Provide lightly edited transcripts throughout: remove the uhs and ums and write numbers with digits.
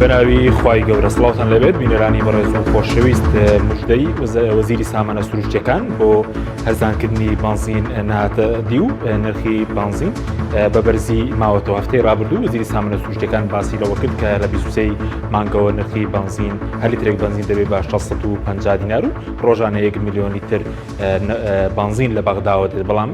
بەناوی خوای گەورە سڵاوتان لەبێت بینەرانی بەڕێزم خۆشەویست موژدەی وەزیری سامانە سروشتیەکان بۆ هەرزانکردنی بانزین نهاتە دی و نرخی بانزین بە بەرزی ماوەتەوە. هەفتەی ڕابردوو وەزیری سامانە سروشتیەکان باسی لەوە کرد کە لە 23 مانگەوە نرخی بانزین هەر لیترێک بانزین دەبێت بە 650 دینار و ڕۆژانە 1 میلیۆن لیتر بانزین لە بەغداوە دێت. بەڵام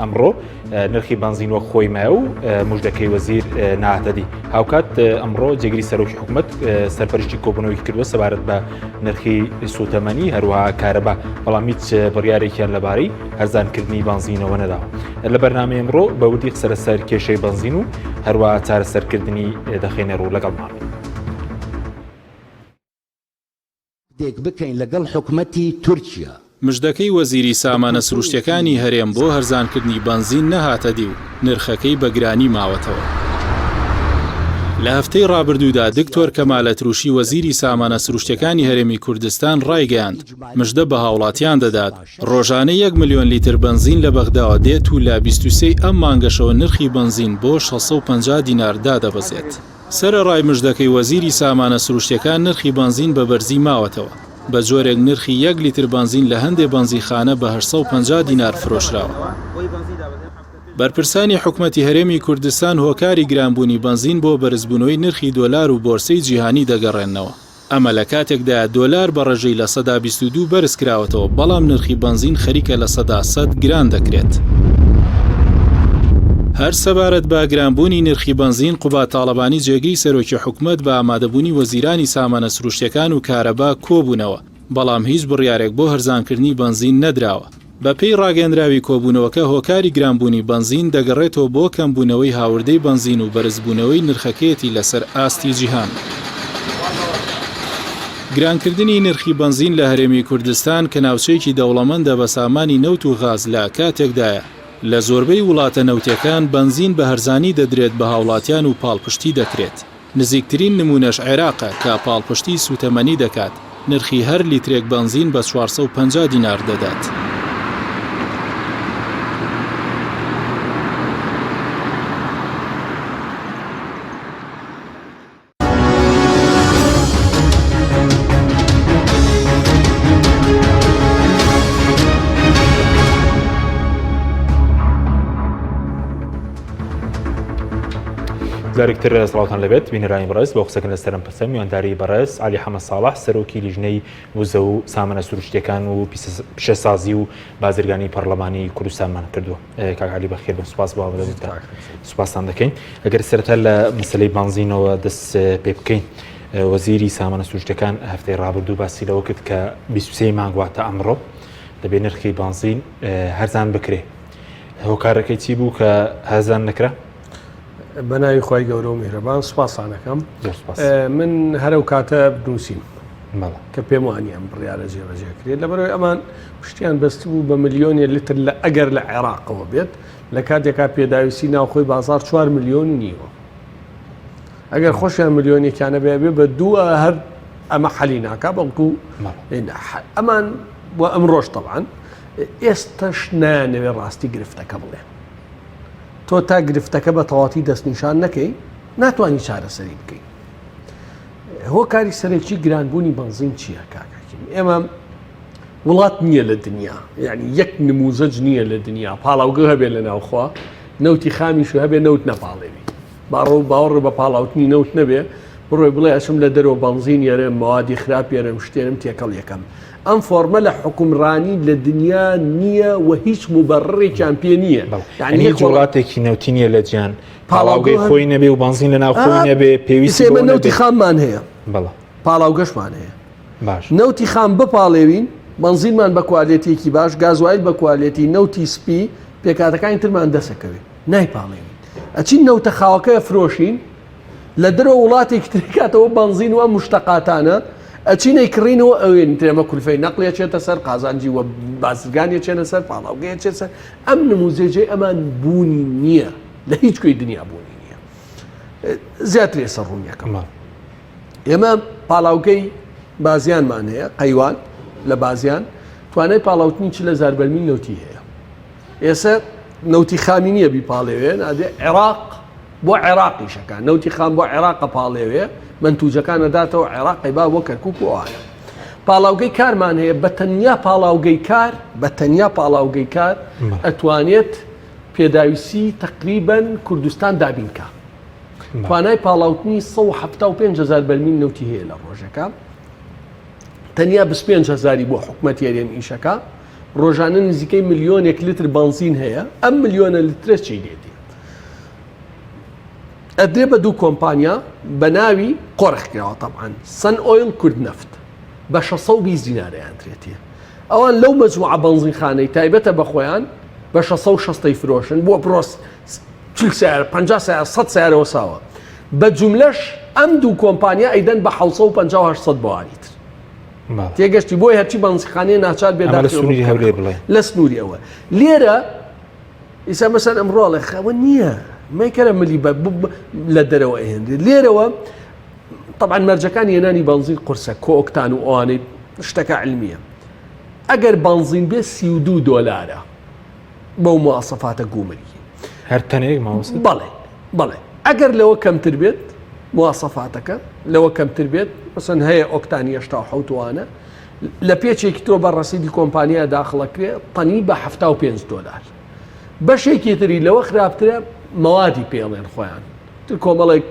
ئەمڕۆ نرخی بانزین وەک خۆی مایە و موژدەکەی وەزیر نهاتە دی. هاوکات ئەمڕۆ جێگیری سەرۆکی حکوومەت سەرپەرشتی کۆبوونەوەی کردووە سەبارەت بە نرخی سوتەمەنی هەروەها کارەبا، بەڵام هیچ بڕیارێکیان لەبارەی هەرزانکردنی بانزینەوە نەداوە. لە بەرنامەی ئەمڕۆ بەوردی قسە لەسەر کێشەی بانزین و هەروەها چارەسەرکردنی دەخێنە ڕوو لەگەڵمان. دێک بکەین لەگەڵ حکوومەتی تورکیا. مژدەکەی وەزیری سامانە سروشتیەکانی هەرێم بۆ هەرزانکردنی بانزین نەهاتە دی و نرخەکەی بەگرانی ماوەتەوە. لە هەفتەی ڕابردوودا دکتۆر کەمالە تروشی وەزیری سامانە سروشتیەکانی هەرێمی کوردستان ڕایگەیاند مژدە بە هاوڵاتیان دەدات ڕۆژانە 1 میلیۆن لیتر بنزین لە بەغداوە دێت و لە 23 ئەم مانگەشەوە نرخی بنزین بۆ 650 دینار دادەبەزێت. سەرەڕای مژدەکەی وەزیری سامانە سروشتیەکان نرخی بنزین بە بەرزی ماوەتەوە. بە جۆرێک نرخی 1 لیتر بنزین لە هەندێک بنزیخانە بە 850 دینار فرۆشراوە. بەرپرسانی حکوومەتی هەرێمی کوردستان هۆکاری گرانبوونی بنزین بۆ بەرزبوونەوەی نرخی دۆلار و بۆرسەی جیهانی دەگەڕێنەوە. ئەمە لە کاتێکدا دۆلار بە ڕێژەی لە 122 بەرز کراوەتەوە، بەڵام نرخی بنزین خەریکە لە 100 گران دەکرێت. هەر سەبارەت بە گرانبوونی نرخی بنزین قوبات تاڵەبانی جێگەی سەرۆکی حکوومەت بە ئامادەبوونی وەزیرانی سامانە سروشتیەکان و کارەبا کۆبوونەوە، بەڵام هیچ بڕیارێک بۆ هەرزانکردنی بنزین نەدراوە. بە پێی ڕاگەندراوی کۆبوونەوەکە هۆکاری گرانبوونی بنزین دەگەڕێتەوە بۆ کەمبوونەوەی هاوردەی بنزین و بەرزبوونەوەی نرخەکەیەتی لەسەر ئاستی جیهان. گرانکردنی نرخی بنزین لە هەرێمی کوردستان کە ناوچەیەکی دەوڵەمەندە بە سامانی نەوت و غاز لە کاتێکدایە لە زۆربەی وڵاتە نەوتەکان بنزین بە هەرزانی دەدرێت بە هاوڵاتیان و پاڵپشتی دەکرێت. نزیکترین نمونەش عێراقە کە پاڵپشتی سوتەمەنی دەکات، نرخی هەر لیترێک بنزین بە 450 دینار دەدات. جارێکتر سڵاوتان لەبێت بینەرانی بەڕێز بۆ قسەکردن لەسەر ئەم پرسە میوانداری بەڕێز عەلی حەمەد ساڵح سەرۆکی لیژنەی وزە و سامانە سروشتیەکان و پیشەسازی و بازرگانی پەرلەمانی کوردستانمان کردووە. کاک عەلی بەخێر بن، سوپاس بۆ ئاوادەبوونتان، سوپاسان دەکەین. ئەگەر سەرەتا لە مەسەلەی بانزینەوە دەست پێ بکەین، وەزیری سامانە سروشتیەکان هەفتەی ڕابردوو باسی لەوە کرد کە 23 مانگ واتە ئەمڕۆ دەبێت نرخی بانزین هەرزان بکرێ. هۆکارەکەی چی بوو کە هەرزان نەکرا؟ بەناوی خوای گەورە و میهرەبان سوپاسانەکەم. من هەرەو کاتە بنووسیم کە پێم وانی ئەم بڕیارە جێبەجێکرێت، لەبەرەوەی ئەمان پشتیان بەست بوو بە ملیۆنی لیتر لە ئەگەر لە عێراقەوە بێت لە کاتێکا پێداویستی ناوخۆی بازار 4 ملیۆن نیوە. ئەگەر خۆشیان ملیۆنێکیانە بێ بە دووە هەر ئەمە حەلی ناکا، بەڵکو ئەمان بۆ ئەمڕۆژ تەبعاً ئێستاش نایانەوێ ڕاستی گرفتەکە بڵێ. تۆ تا گرفتەکە بە تەواتی دەستنیشان نەکەی ناتوانانی چارەسەری بکەیت. هۆکاری سەرێکی گرانبوونی بنزین چییە کاکاکیم؟ ئێمە وڵات نییە لە دنیا، یعنی یەک نموزەج نییە لە دنیا پاڵاوگە هەبێت لە ناوخوا، نەوتی خامیش هەبێ نەوت نەپاڵێوی، باوەڕ بە پاڵاوتنی نەوت نەبێ بڕۆی بڵێ ئەچم لە دەرەوە بنزین یێرە موادی خراپ یێرەم شتێنم تێکەڵ یەکەم. ئەم فۆرمە لە حکومڕانی لە دنیا نییە و هیچ مبەڕێکیان پێ نییە. یعنی هیچ وڵاتێکی نەوتی نییە لە جیان پاڵاوگەی خۆی نەبێ و بنزین لە ناو خۆی نەبێ، پێویستی ئێمە نەوتی خاممان هەیە، پاڵاوگەشمان هەیە. باش نەوتی خام بپاڵێوین، بنزینمان بە کوالێتێکی باش، گازوایل بە کوالێتی، نەوتی سپی پێکاتەکانی ترمان دەسەکەوێت نایپاڵێوین. ئەچین نەوتە خاوەکە فرۆشین لە دەرەوە وڵاتێکی ترکاتەوە بنزین و مشتەقاتانە ئەچینەی کڕینەوە ئەوێن تێمە کولفەی نەقلێ چێتە سەر قازانجی و بازرگانی چێنە سەر پاڵاوگەیە چێت سەر. ئەم نموزێجێ ئەمان بوونی نییە، لە هیچ کوێی دنیا بوونی نییە. زیاتر ێسە ڕوونیەکەمە ئێمە پاڵاوگەی بازیانمان هەیە، قەیوان لە بازیان توانای پاڵاوتنی چ لە زاربەرمی نەوتی هەیە. ئێستا نەوتی خامی نییە بیپاڵێوێن، ئەدێ عێراق بۆ عێراقیشەکان نەوتی خام بۆ عێراقە پاڵێوێ منتوجەکان دەداتەوە عێراقی با بۆ کەرکووک و ئەوانە پاڵاوگەی کارمان هەیە بە تەنیا پاڵاوگەی کار ئەتوانێت پێداویستی تقریباً کوردستان دابینکە توانای پاڵاوتنی 175,000 بەرمیل نەوتی هەیە لە ڕۆژەکە تەنیا 25,000 بۆ حکومەت هێرێم ئیشەکە ڕۆژانە نزیکەی 1,000,000 لیتر بنزین هەیە ئەم 1,000,000 لیترە چی دێتی ئەدرێ بە دوو کۆمپانیا بە ناوی قۆڕخکراوە طبعاً سن ئۆیل کورد نەفت بە 620 دینارەیان درێتیە ئەوان لەو مەجموعە بنزینخانەی تایبەتە بە خۆیان بە 660 فرۆشن بۆ پرۆس 40 سیارە 50 سیارە 100 سیارەوە ساوە بە جوملەش ئەم دوو کۆمپانیا ئەیدەن بە 750 بۆوانیتر تێگەشتی بۆی هەرچی بنزینخانەیە ناچار بێدا لە سنووری ئەوە لێرە ئیسا مەسەن ئەمڕۆڵێ خەوە نییە مەیکەرە ملی لە دەرەوە ئەهێنرێت لێرەوە طبعا مەرجەکان هێنانی بنزین قورسە کۆئۆکتان و ئەوانەی شتەکە علمیە ئەگەر بنزین بێ 32 دۆلارە بەو مواسەفاتە گومەری هەر تەنێک ماوەسە بەڵێ ئەگەر لەوە کەمتر بێت مواسەفاتەکە لەوە کەمتر بێت مەسەن هەیە ئۆکتانی 87وانە لە پێچێکی تۆ بە ڕەسیدی کۆمپانیا داخڵەکرێ تەنی بە 75 دۆلار بەشێکی تری لەوە خراپترە مەوادی پێڵێن خۆیان تر کۆمەڵێک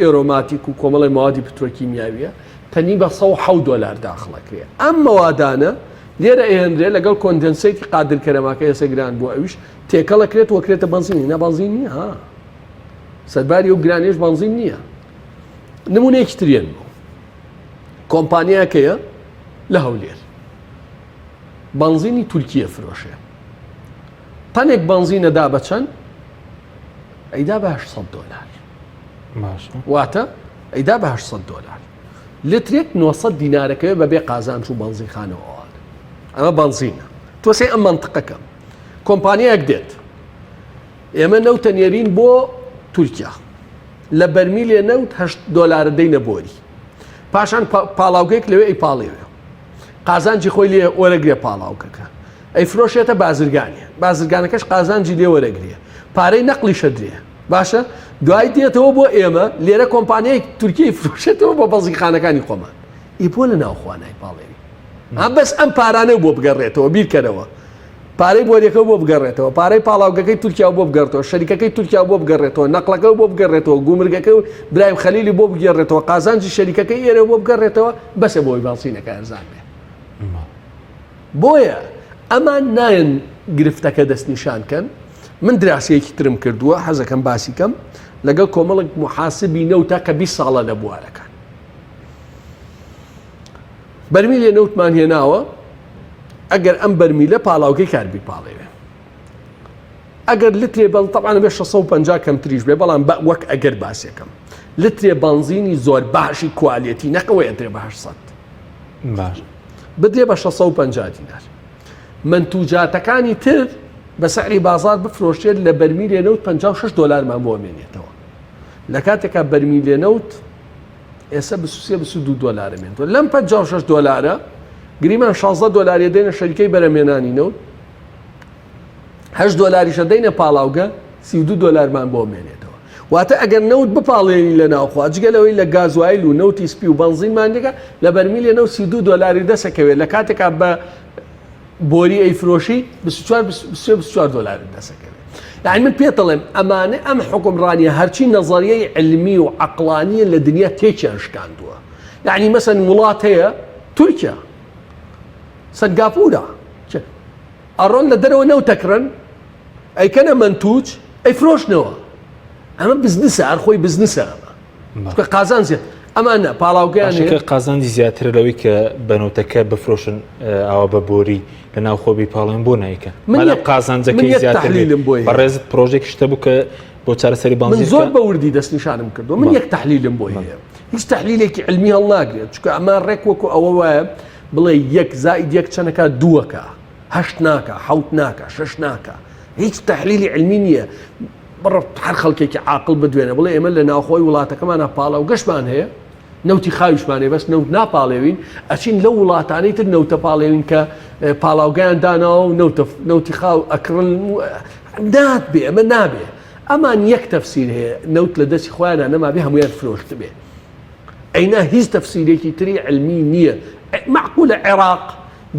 ئێرۆماتیک و کۆمەڵی مەوادی پترۆکیمیاویە تەنی بە 107 دۆلار داخڵەکرێ ئەم مەوادانە لێرە ئێهێنرێ لەگەڵ کۆندنسەیتی قادرکەرەماکە ئێستا گران بۆ ئەویش تێکەڵەکرێت وەکرێتە بنزینی نە بنزین نییە ها سەرباری و گرانێش بنزین نییە نمونەیەکی ترێن بوو کۆمپانیاکەیە لە هەولێر بنزینی تورکیە فرۆشێ تەنێک بنزینەدا بە چەند ئەیدا بە 800 دۆلار واتە ئەیدا بە 800 دۆلار لترێک 900 دینارەکەوێ بەبێ قازانج و بنزینخانەوە ئەمە بنزینە تۆسێ ئەم منطقەکەم کۆمپانیایەک دێت ئێمە نەوتە نێرین بۆ تورکیا لە بەرمیلێ نەوت 8 دۆلارە دەینە بۆری پاشان پاڵاوگەیەک لەوێ ئەی پاڵێوێ قازانجی خۆی لێ وەرەگرێ پاڵاوکەکە ئەی فرۆشێتە بازرگانەکەش قازانجی لێ وەرەگرێ پارەی نەقلی شەدرێ باشە دوای دێتەوە بۆ ئێمە لێرە کۆمپانیای تورکیای فرۆشێتەوە بە بەزیخانەکانی خۆمان ئیبۆ لە ناوخوانای پاڵێوی بەس ئەم پارانە بۆ بگەڕێتەوە بیرکەرەوە پارەی بۆریەکە بۆ بگەڕێتەوە پارەی پاڵاوگەکەی تورکیا بۆ بگەڕێتەوە شەریکەکەی تورکیا بۆ بگەڕێتەوە نەقلەکە بۆ بگەڕێتەوە گومرگەکە و برایم خەلیلی بۆ بگەڕێتەوە قازانجی شەریکەکەی ئێرە بۆ بگەڕێتەوە بەسە بۆی باسینەکە ئەرزان بێ بۆیە ئەمان نایەن گرفتەکە دەستنیشانکەن من دراسەیەکی ترم کردووە حەزەکەم باسیکەم لەگەڵ کۆمەڵک محاسبی نەوتە کە 20 ساڵە لە بوارەکان بەرمیلێ نەوتمان هێناوە ئەگەر ئەم بەرمیلە پاڵاوگەی کاربی پاڵێوێ ئەگەر لترێ بەڵ طبعاً بێ 650 کەمتریش بێ بەڵام وەک ئەگەر باسیەکەم لترێ بنزینی زۆر باشی کوالیەتی نەقەوەی ئەدرێ بە 800 باش بدرێ بە 650 دینار منتوجاتەکانی تر بە سعری بازار بفرۆشێت لە بەرمیلێ نەوت 56 دۆلارمان بۆ مێنێتەوە لە کاتێکا بەرمیلێ نەوت ئێستا 22 دۆلارە مێنێتەوە لەم 56 دۆلارە گریمان 16 دۆلاری دێنە شەریکەی بەرەمێنانی نەوت 8 دۆلاریشە دەینە پاڵاوگە 32 دۆلارمان بۆ مێنێتەوە واتە ئەگەر نەوت بپاڵێنی لە ناوخوا جگەلەوەی لە گازوایل و نەوتی سپی و بنزینمان دێکە لە بەرمیلێ نەوت 32 دۆلاری دەسەکەوێت لە کاتێکا بە بۆری ئەیفرۆشی 24 دۆلاری دەسەکەوێت یعنی من پێ دەڵێم ئەمانە ئەم حکومڕانیە هەرچی نەزەریەی علمی و عەقڵانیە لە دنیا تێکیان شکاندووە یعنی مەسەن وڵات هەیە تورکیا سنگاپورە ئەڕۆن لە دەرەوە نەوتەکڕن ئەیکەنە منتوج ئەیفرۆشنەوە ئەمە بزنسە هەرخۆی بزنسە ئەمە قازانجێت ئەمانە پاڵاوگەیان قازانجی زیاتر لەوەی کە بەنەوتەکە بفرۆشن ئەوە بە بۆری لە ناو خۆبی پاڵێن بۆ نایکە قازانجەکەی زیاتر بەڕێزت پرۆژێک شتە بوو کە بۆ چارەسەری بنزین من زۆر بە وردی دەستنیشانم کردو من یەک تەحلیلم بۆ هەیە هیچ تەحلیلێکی علمی هەڵناگرێت چونکە ئەمان ڕێک وەکو ئەوە وایە بڵێ 1 زائید 1 چەندەکە 2 8 ناکە 7 ناکە 6 ناکە هیچ تەحلیلی علمی نییە بڕ هەر خەڵکێکی عاقڵ بدوێنە بڵێ ئێمە لە ناوخۆی وڵاتەکەمانە پاڵاو گەشتمان هەیە نەوتی خاویشمانێ بەس نەوت ناپاڵێوین ئەچین لەو وڵاتانەی تر نەوتە پاڵێوین کە پاڵاوگەیان داناوە و نەوتی خاو ئەکڕن ناتبێ ئەمە نابێ ئەمان یەک تەفسیر هەیە نەوت لە دەستی خۆیانە نەما بێ هەمویان فرۆشت بێ ئەینا هیچ تەفسیرێکی تری علمی نییە. معقولە عێراق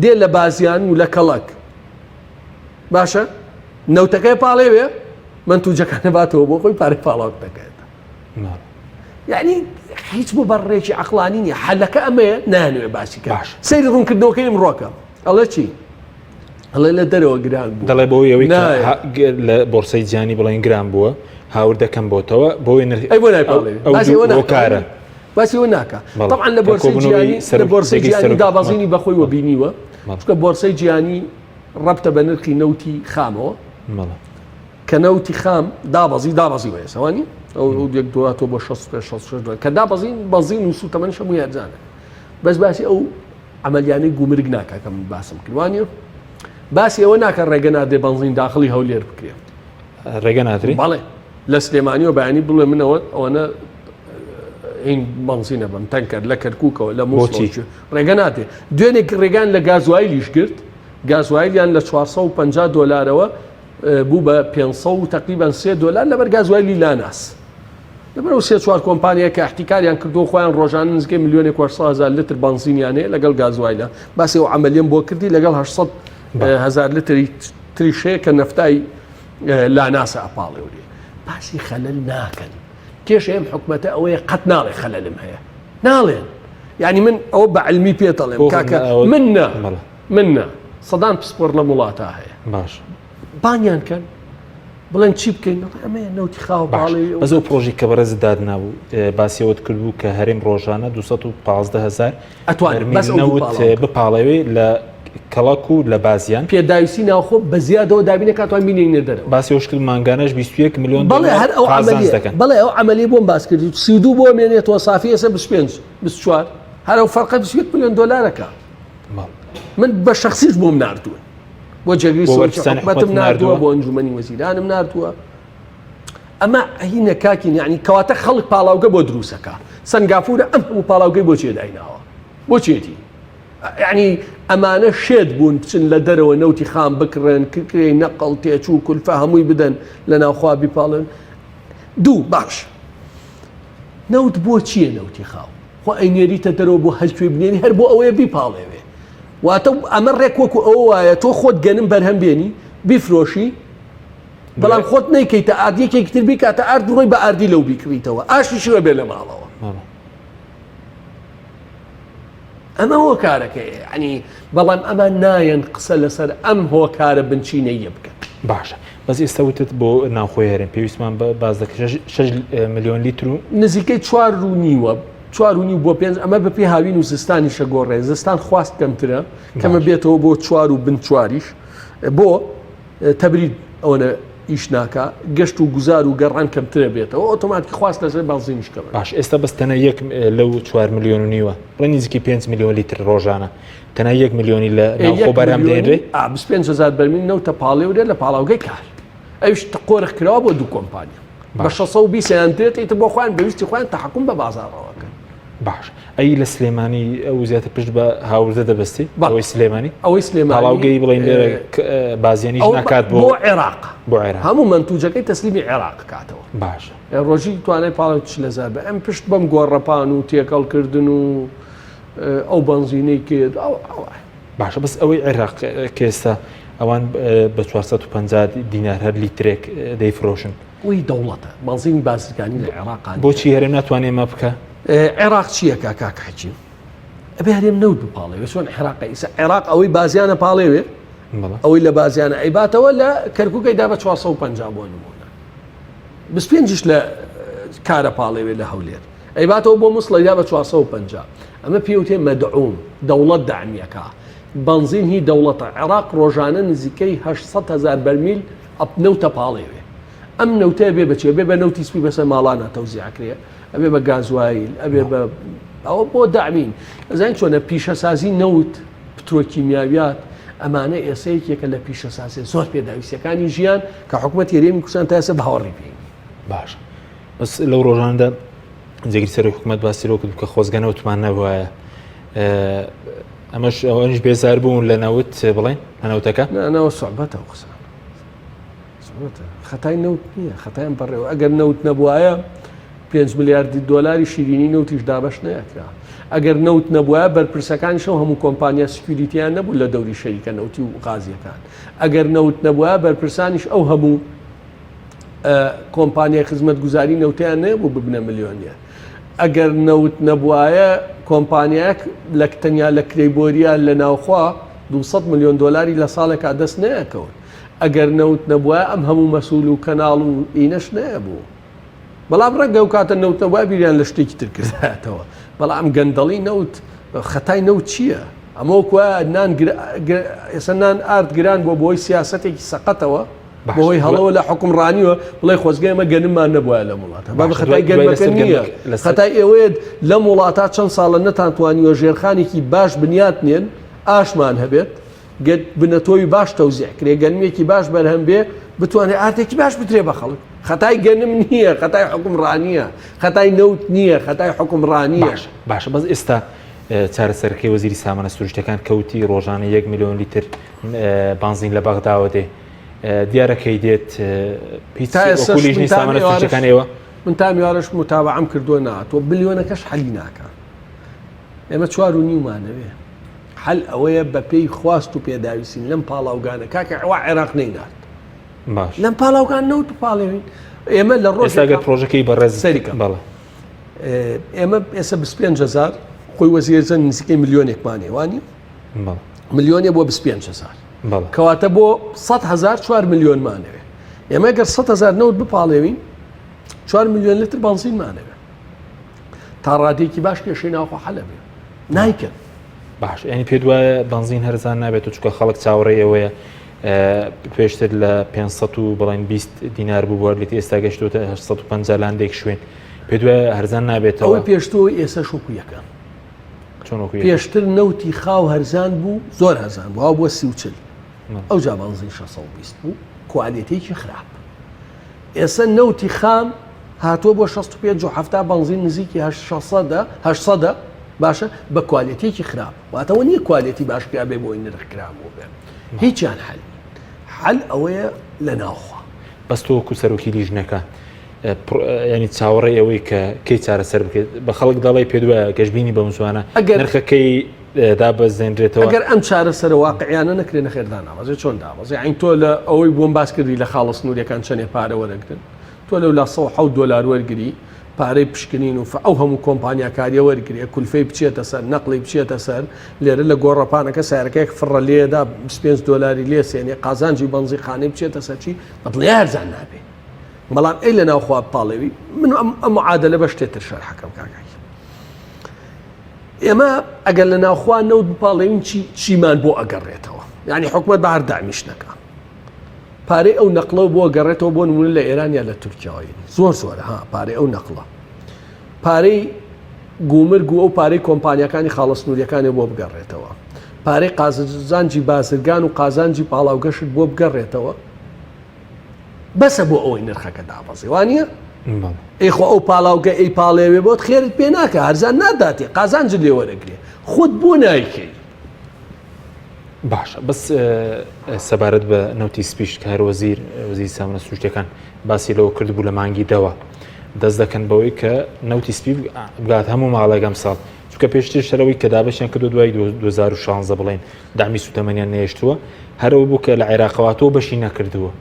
دێ لە بازیان و لە کەڵک باشە نەوتەکەی پاڵێوێ منتوجەکانە باتەوە بۆ خۆی پارەی پاڵاو دەکەێت. یعنی هیچ بۆ بەڕێکی عەقڵانی نیە. حەلەکە ئەمەیە نانوێ باسیکە سەیری ڕوونکردنەوەکەی ئەمڕۆکە ئەڵێ چی؟ ئەڵێ لە دەرەوە گران بوو. دەڵێ بۆ ئەوەی لە بۆرسەی جیهانی بڵێن گران بووە هاور دەکەم بۆتەوە بۆی کارە باسی ئەوە ناکە. طبعا لە بۆرسەی جیهانی دابەزینی بەخۆی وە بینیوە چکە بۆرسەی جیهانی ڕەبتە بە نرخی نەوتی خامەوە کە نەوتی خام دابەزی وەیەسەوانی ئەو یەک دواتۆ بۆ 6 کە دابەزین بەزین و سوتەمەنیش هەمووی هەرجانە. بەس باسی ئەو عملیانەی گومرگ ناکە کە من باسم کردوانیە. باسی ئەوە ناکە ڕێگە نادێ بەنزین داخلی هەولێر بکرێت. ڕێگە ناتری؟ بەڵێ لە سلێمانیەوە بەیانی بڵێ منەوە ئەوەنە این بەنزینە بم تەنکەر لە کەرکووکەوە لە مۆچی ڕێگە ناتێ. دوێنێک ڕێگان لە گازوایلیش کرد. گازوایلیان لە 450 دۆلارەوە بوو بە 500 تقریبان 3 دۆلار لەبەر گازوایلی لاناس. لەبەرەوە 3-4 کۆمپانیە کە احتیکاریان کردو خۆیان ڕۆژانە نزگەی 1,400,000 لتر بەنزینیانەیە لەگەڵ گازوایلە. باسی ئەو عملیان بۆ کردی لەگەڵ 800,000 لتری تریشەیە کە نەفتای لاناسە ئەپاڵێوری. باسی خەلەل ناکەن. کێشە ئەم حکومەتە ئەوەیە قەت ناڵێ خەلەلم هەیە ناڵێن. یعنی من ئەوە بە علمی پێتەڵێم کاکە منە سەدان پسپۆر لە وڵاتە هەیە باش بانیان کەن بڵێن چی بکەین ئەمەیە نەوتی خاو باڵی بەزەو پرۆژی کە بەڕێز دادنابوو باسیەوەت کردبوو کە هەرێم ڕۆژانە 215,000 ئەتوانێت بپاڵەوێ لە کەڵک و لە بازیان پێداویستی ناوخۆ بە زیادەوە دابینە کاتوان بینێنێ دەرەوە. باسیەوەش کرد مانگانەش 21 میلیۆن بەڵێ هەر ئەو بەڵێ ئەو عملی بۆم باس کردی 32 بۆ مێنێتەوە سافی ئێستا 25-24 هەر ئەو فەرقە 21 میلیۆن دۆلارەکە. من بە شخصیش بۆم ناردووە بۆ جێگری حکومەتم ناردووە بۆ ئەنجومەنی وەزیرانم ناردووە. ئەمە هینە کاکین یعنی کەواتە خەڵک پاڵاوگە بۆ دروستەکە سنگافورە ئەم هەموو پاڵاوگەی بۆ چێ دایناوە بۆ چێتی یعنی ئەمانە شێت بوون بچن لە دەرەوە نەوتی خام بکڕێن کڕێ نەقڵ تێچوو کولفە هەمووی بدەن لە ناوخوا بیپاڵن. دوو باش نەوت بۆ چییە نەوتی خاو خۆ ئەینێریتە دەرەوە بۆ هەرکوێ بنێنی هەر بۆ ئەوەیە بیپاڵێوێ واتە ئەمە ڕێک وەکو ئەوە وایە تۆ خۆت گەنم بەرهەم بێنی بیفرۆشی بەڵام خۆت نەیکەیتە ئاردیەکێکتر بیکاتە ئارد ڕۆی بە ئاردی لەو بیکڕیتەوە ئاشی شوە بێ لە ماڵەوە. ئەمە هۆ کارەکەی عنی بەڵام ئەمە نایەن قسە لەسەر ئەم هۆکارە بنچینەیە بکەن. باشە بەس ئێستا وتت بۆ ناوخۆی هەرێم پێویستمان باز دەکە 6 میلیۆن لیتر و نزیکەی 4.5 بۆ 5 ئەمە بەپێ هاوین و زستانی شەگۆڕێ زستان خواست کەمترە کەمە بێتەوە بۆ 4 و بن 4یش بۆ تەبرید ئەوەنە ئیش ناکە گەشت و گوزار و گەڕان کەمترە بێتەوە ئۆتۆماتیک خواست لەسەر بازینیش کەمە. باش ئێستا بەستەنە یەک لەو 4 میلیۆن و نیوە بڵێ نزیکی 5 میلیۆن لیتر ڕۆژانە تەنها 1 میلیۆنی لە ناوخۆ بەرهەم دێنرێ 25,000 بەرمیل نەوتە پاڵێورێ لە پاڵاوگەی کار ئەوش قۆرخ کراوە بۆ دوو کۆمپانیا بە 620 دێت ئیتر بۆ خۆیان بەویستی خۆیان تەحکوم بە بازاڕەوەکەن. باش ئەی لە سلێمانی ئەو زیاتر پشت بە هاوردە دەبستی ئەوەی سلێمانی ئەوەی سلێمانی پاڵاوگەی بڵێن لێرە بازیێنیش ناکات بۆ عێراق هەموو منتوجەکەی تەسلیمی عێراق کاتەوە. باش ڕۆژی توانای پاڵ 40,000 بە ئەم پشت بەم گۆڕەپان و تێکەڵکردن و ئەو بەنزینەی کرد باشە بەس ئەوەی عێراق کێستا ئەوان بە 450 دینار هەر لیترێک دەیفرۆشن وی دەوڵەتە بەنزینی بازرگانی لە عێراقان بۆچی هەرێم ناتوانێ مە بکە عێراق چییە کاک حەجی ئەبێ هەرێم نەوت بپاڵێوێ چۆن عێراقی ئیسا عێراق ئەوەی بازیانە پاڵێوێ ئەوەی لە بازیانە ئەیباتەوە لە کەرکووکەیدا بە 450 بۆ نمونە 25 لە کارە پاڵێوێ لە هەولێر ئەیباتەوە بۆ موسڵەیدا بە 450 ئەمە پێوتێ مەدعوم دەوڵەت داعمیەکە بەنزین هی دەوڵەتە عێراق ڕۆژانە نزیکەی 800,000 بەرمیل نەوتە پاڵێوێ ئەم نەوتە بێ بچێ بێ بە نەوتی سپی بەسەر ماڵانە تەوزیعکرێ ئەبێ بە گازوایل ئەبێ بە ئەوە بۆ دامین ئەزان چۆنە پیشەسازی نەوت پترۆکیمیاویات ئەمانە ئێسەیەکێکە لە پیشەسازی زۆر پێداویستەکانی ژیان کە حکوومەت هێرێمی کوردستان تا ئێستا باوەڕی پێین. باش بەس لەو ڕۆژاندا جێگیری سەرۆی حکوومەت باسیرۆ کرد کە خۆزگەنەوتمان نەبووایە ئەمەش ئەوانش بێزار بوون لە نەوت بڵێن هەنەوتەکە نەوە سوعبەتە قسە خەتای نەوت نییە خەتایان بەڕێوە ئەگەر نەوت نەبووایە 5 ملیاردی دلاری شیرینی نەوتیش دابش نەکرا ئەگەر نەوت نەبووە بەرپرسەکان شەو هەموو کۆمپانیا سکیوریتیان نەبوو لە دەوری شەریکە نەوتی و غازیەکان ئەگەر نەوت نەبووە بەرپرسانیش ئەو هەموو کۆمپانیای خزمەت گوزاری نەوتیان نەبوو ببنە ملیۆنیە ئەگەر نەوت نەبووایە کۆمپانیاک لە تەنیا لە کرێبۆریە لە ناوخوا 200 ملیۆن دلاری لە ساڵێکا دەست نەیەکەون ئەگەر نەوت نەبووە ئەم هەموو مەسوول و کەناڵ و ئینەش نەبوو بەڵام ڕەنگە و کاتە نەوت نەبووە بیریان لە شتێکی تر کردایەتەوە بەڵام گەندەڵی نەوت خەتای نەوت چییە؟ ئەمە وەکوە ئێستا نان ئارد گران بۆ بۆی سیاسەتێکی سەقەتەوە بۆی هەڵەوە لە حکومڕانیوە بڵێ خۆزگای ئەمە گەنممان نەبووە لە وڵاتە با خەتای گەنمەکە نییە خەتای ئێوەیە لەم وڵاتە چەند ساڵە نەتانتوانیوە ژێرخانێکی باش بنیاتنێن ئاشمان هەبێت بنەتۆی باش تەوزیع کرێ گەنمێکی باش بەرهەم بێ بتوانێت ئارتێکی باش بترێ بە خەڵک خەتای گەنم نییە خەتای حکومڕانیە خەتای نەوت نییە خەتای حکومڕانیە باشە بەس ئێستا چارەسەرکەی وەزیری سامانە سروشتەکان کەوتی ڕۆژانە 1 ملیۆن لیتر بانزین لە بەغداوە دێ دیارەکەی دێت هیچ سامانە سروشتەکان ئێوە من تا میوارش متابعەم کردووە ناتۆ بلیۆنەکەش حەلی ناکە ئێمە 4.5مانەوێ حەل ئەوەیە بە پێی خواست و پێداویستین لەم پاڵاوگانە کاکە ئەوە عێراق نەینات لەم پاڵاوگان نەوت پاڵێوین ئێمە لە ڕۆژێگە پرۆژەکەی بەڕێز سەریکە بەڵێ ئێمە ئێستا 25,000 خۆی وەزیرزن نزیکەی ملیۆنێکمانێ وانی ملیۆنێ بۆ 25,000 کەواتە بۆ 100,000 4 ملیۆنمانەوێ ئێمە گەر 100,000 نەوت بپاڵێوین 4 ملیۆن لتر بانزینمانەوێ تا ڕادێکی باش کێشەی ناوخوا حەلە بێ نایکەن باش ینی پێ دوایە بانزین هەرزان نابێت و چکە خەڵک چاوەڕێ ئەوەیە پێشتر لە 500 و بڵین 20 دینار بوو بۆ ئێستا گەشتوتە 850 لاندێک شوێن پێ دوایە هەرزان نابێتەوە ئەوە پێشتەوە ئێستا شوکویەکە پێشتر نەوتی خاو هەرزان بوو زۆر هەرزان بوو ئەو بۆ 30 ئەو جا بانزین 620 بوو کوالیتێکی خراپ ئێستا نەوتی خام هاتووە بۆ 65 و 70 بانزین نزیکی 800 باشە بە کوالیتێکی خراپ واتەوە نییە کوالیتی باشکرا بێ بۆی نرخکرا بوو بێ هیچیان حەل ئەوەیە لە ناوخوا بەس تۆ وەکو سەرۆکی لیژنەکە ینی چاوەڕێ ئەوەی کە کەی چارەسەر بکرێت بە خەڵک دەڵی پێ دوایە گەشتبینی بە مسوانە نرخەکەی دابەزێنرێتەوە ئەگەر ئەم چارەسەرە واقعیانە نەکرێنە خێردان ناوازێ چۆن داوازێ عین تۆ لە ئەوەی بۆم باس کردی لە خاڵە سنووریەکان چەندێ پارە وەرەگرن تۆ لەو لا 100 دلار وەرگری پارەی پشکنین و ئەو هەموو کۆمپانیاکاریە وەرگریە کولفەی بچێتە سەر نەقڵی بچێتە سەر لێرە لە گۆڕەپانەکە سیارەکەیەک فڕە لێدا 25 دلاری لێ سێنێ قازانجی بەنزی خانەی بچێتە سەرچی بەڵێ هەرزان نابێ بەڵام ئەی لە ناوخوا پاڵێوی من ئەم معادلە بە شتێتر شەرحەکەم کاکای ئێمە ئەگەر لە ناوخوا نەوت بپاڵێوین چیمان بۆ ئەگەڕێتەوە یعنی حکومەت بە هەردامیش نەکە پارەی ئەو نەقڵە بۆ گەڕێتەوە بۆ نمونە لە ئێرانیا لە تورکیاوی زۆرە ها پارەی ئەو نەقڵە پارەی گومرگ و ئەو پارەی کۆمپانیەکانی خاڵە سنووریەکانی بۆ بگەڕێتەوە پارەی قازانجی بازرگان و قازانجی پاڵاوگەشت بۆ بگەڕێتەوە بەسە بۆ ئەوەی نرخەکە دابەزێ وانە ئەیخوا ئەو پاڵاوگە ئەی پاڵێوێ بۆت خێرت پێ ناکە هەرزان ناداتێ قازانج لێ وەرەگرێ خۆت بۆ نایکەی باشە بەس سەبارەت بە نەوتی سپیش کە هەر وەزیری سامانە سروشتەکان باسی لەوە کردبوو لە مانگی دەوە دەست دەکەن بەوەی کە نەوتی سپی بگات هەموو ماڵێگەم ساڵ چونکە پێشتر شەرەوەی کە دابەشیان کردو دوای 2016 بڵێن دامی سوتەمەنیان نێشتووە هەرەوە بوو کە لە عێراقەوەتەوە بەشی نەکردووە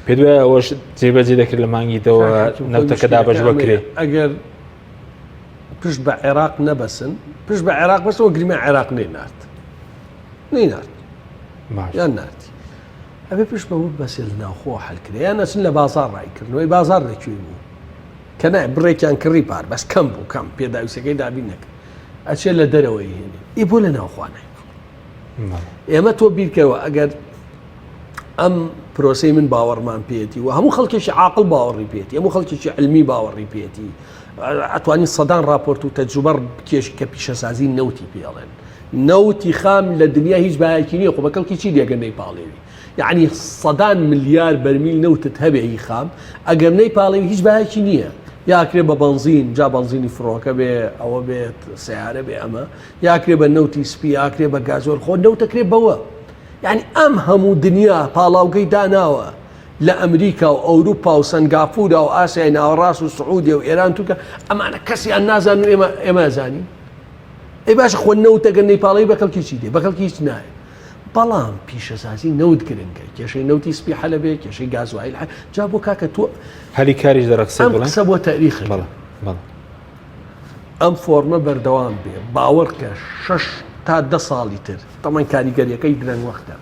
پێ دوای ئەوەش جێبەجێ دەکرد لە مانگی دەوە نەوتەکە دابەش بکرێ ئەگەر پشت بە عێراق نەبەسن پشت بە عێراق بەسەوە گریمە عێراق نێنات یان ناردی ئەبێ پشت بەوە بەسێ لە ناوخۆ حەلکرێ یان نەچن لە بازار ڕایکردنەوەی بازار لەکوێ بوو کە نای بڕێکیان کڕی پار بەس کەم بوو کەم پێداویستەکەی دابین نەکرد ئەچێت لە دەرەوەی هێنێ ئی بۆ لە ناوخوانای ئێمە تۆ بیرکەوە ئەگەر ئەم پرۆسەی من باوەڕمان پێێتی و هەموو خەڵکێکی عاقڵ باوەڕی پێێتی هەموو خەڵکێکی علمی باوەڕی پێێتی ئەتوانی سەدان راپۆرت و تەجروبە بکێشی کە پیشەسازی نەوتی پێڵێن نەوتی خام لە دنیا هیچ باەکی نییە خۆ بەکەڵکی چی لێگەر نەیپاڵێوی یعنی سەدان ملیار بەرمیل نەوتت هەبێ هی خام ئەگەر نەیپاڵێوی هیچ باەکی نییە یاکرێ بە بەنزین جا بەنزینی فڕۆکە بێ ئەوە بێت سیارە بێ ئەمە یاکرێ بە نەوتی سپی یاکرێ بە گازۆر خۆ نەوتەکرێ بەوە یعنی ئەم هەموو دنیا پاڵاوگەی داناوە لأمريكا وأوروبا وسنغافورة وآسيا ناوراس وسعودية وإيران تركيا أما أنا كسي الناس إما زاني إيه باش أخوان نوتا قال نيبالي بكل كيش دي بكل كيش ناي بلام بيش أساسي نود كرنكي كيشي نوتي سبي حلبة كيشي غازو عيل جابو كاكا تو هل كاريج درك سيد أم قسبوا تاريخ بلا أم فورما بردوام بي باوركا شش تا 10 ساڵی تر طبعا کاریگەریەکەی درەنگ وەختە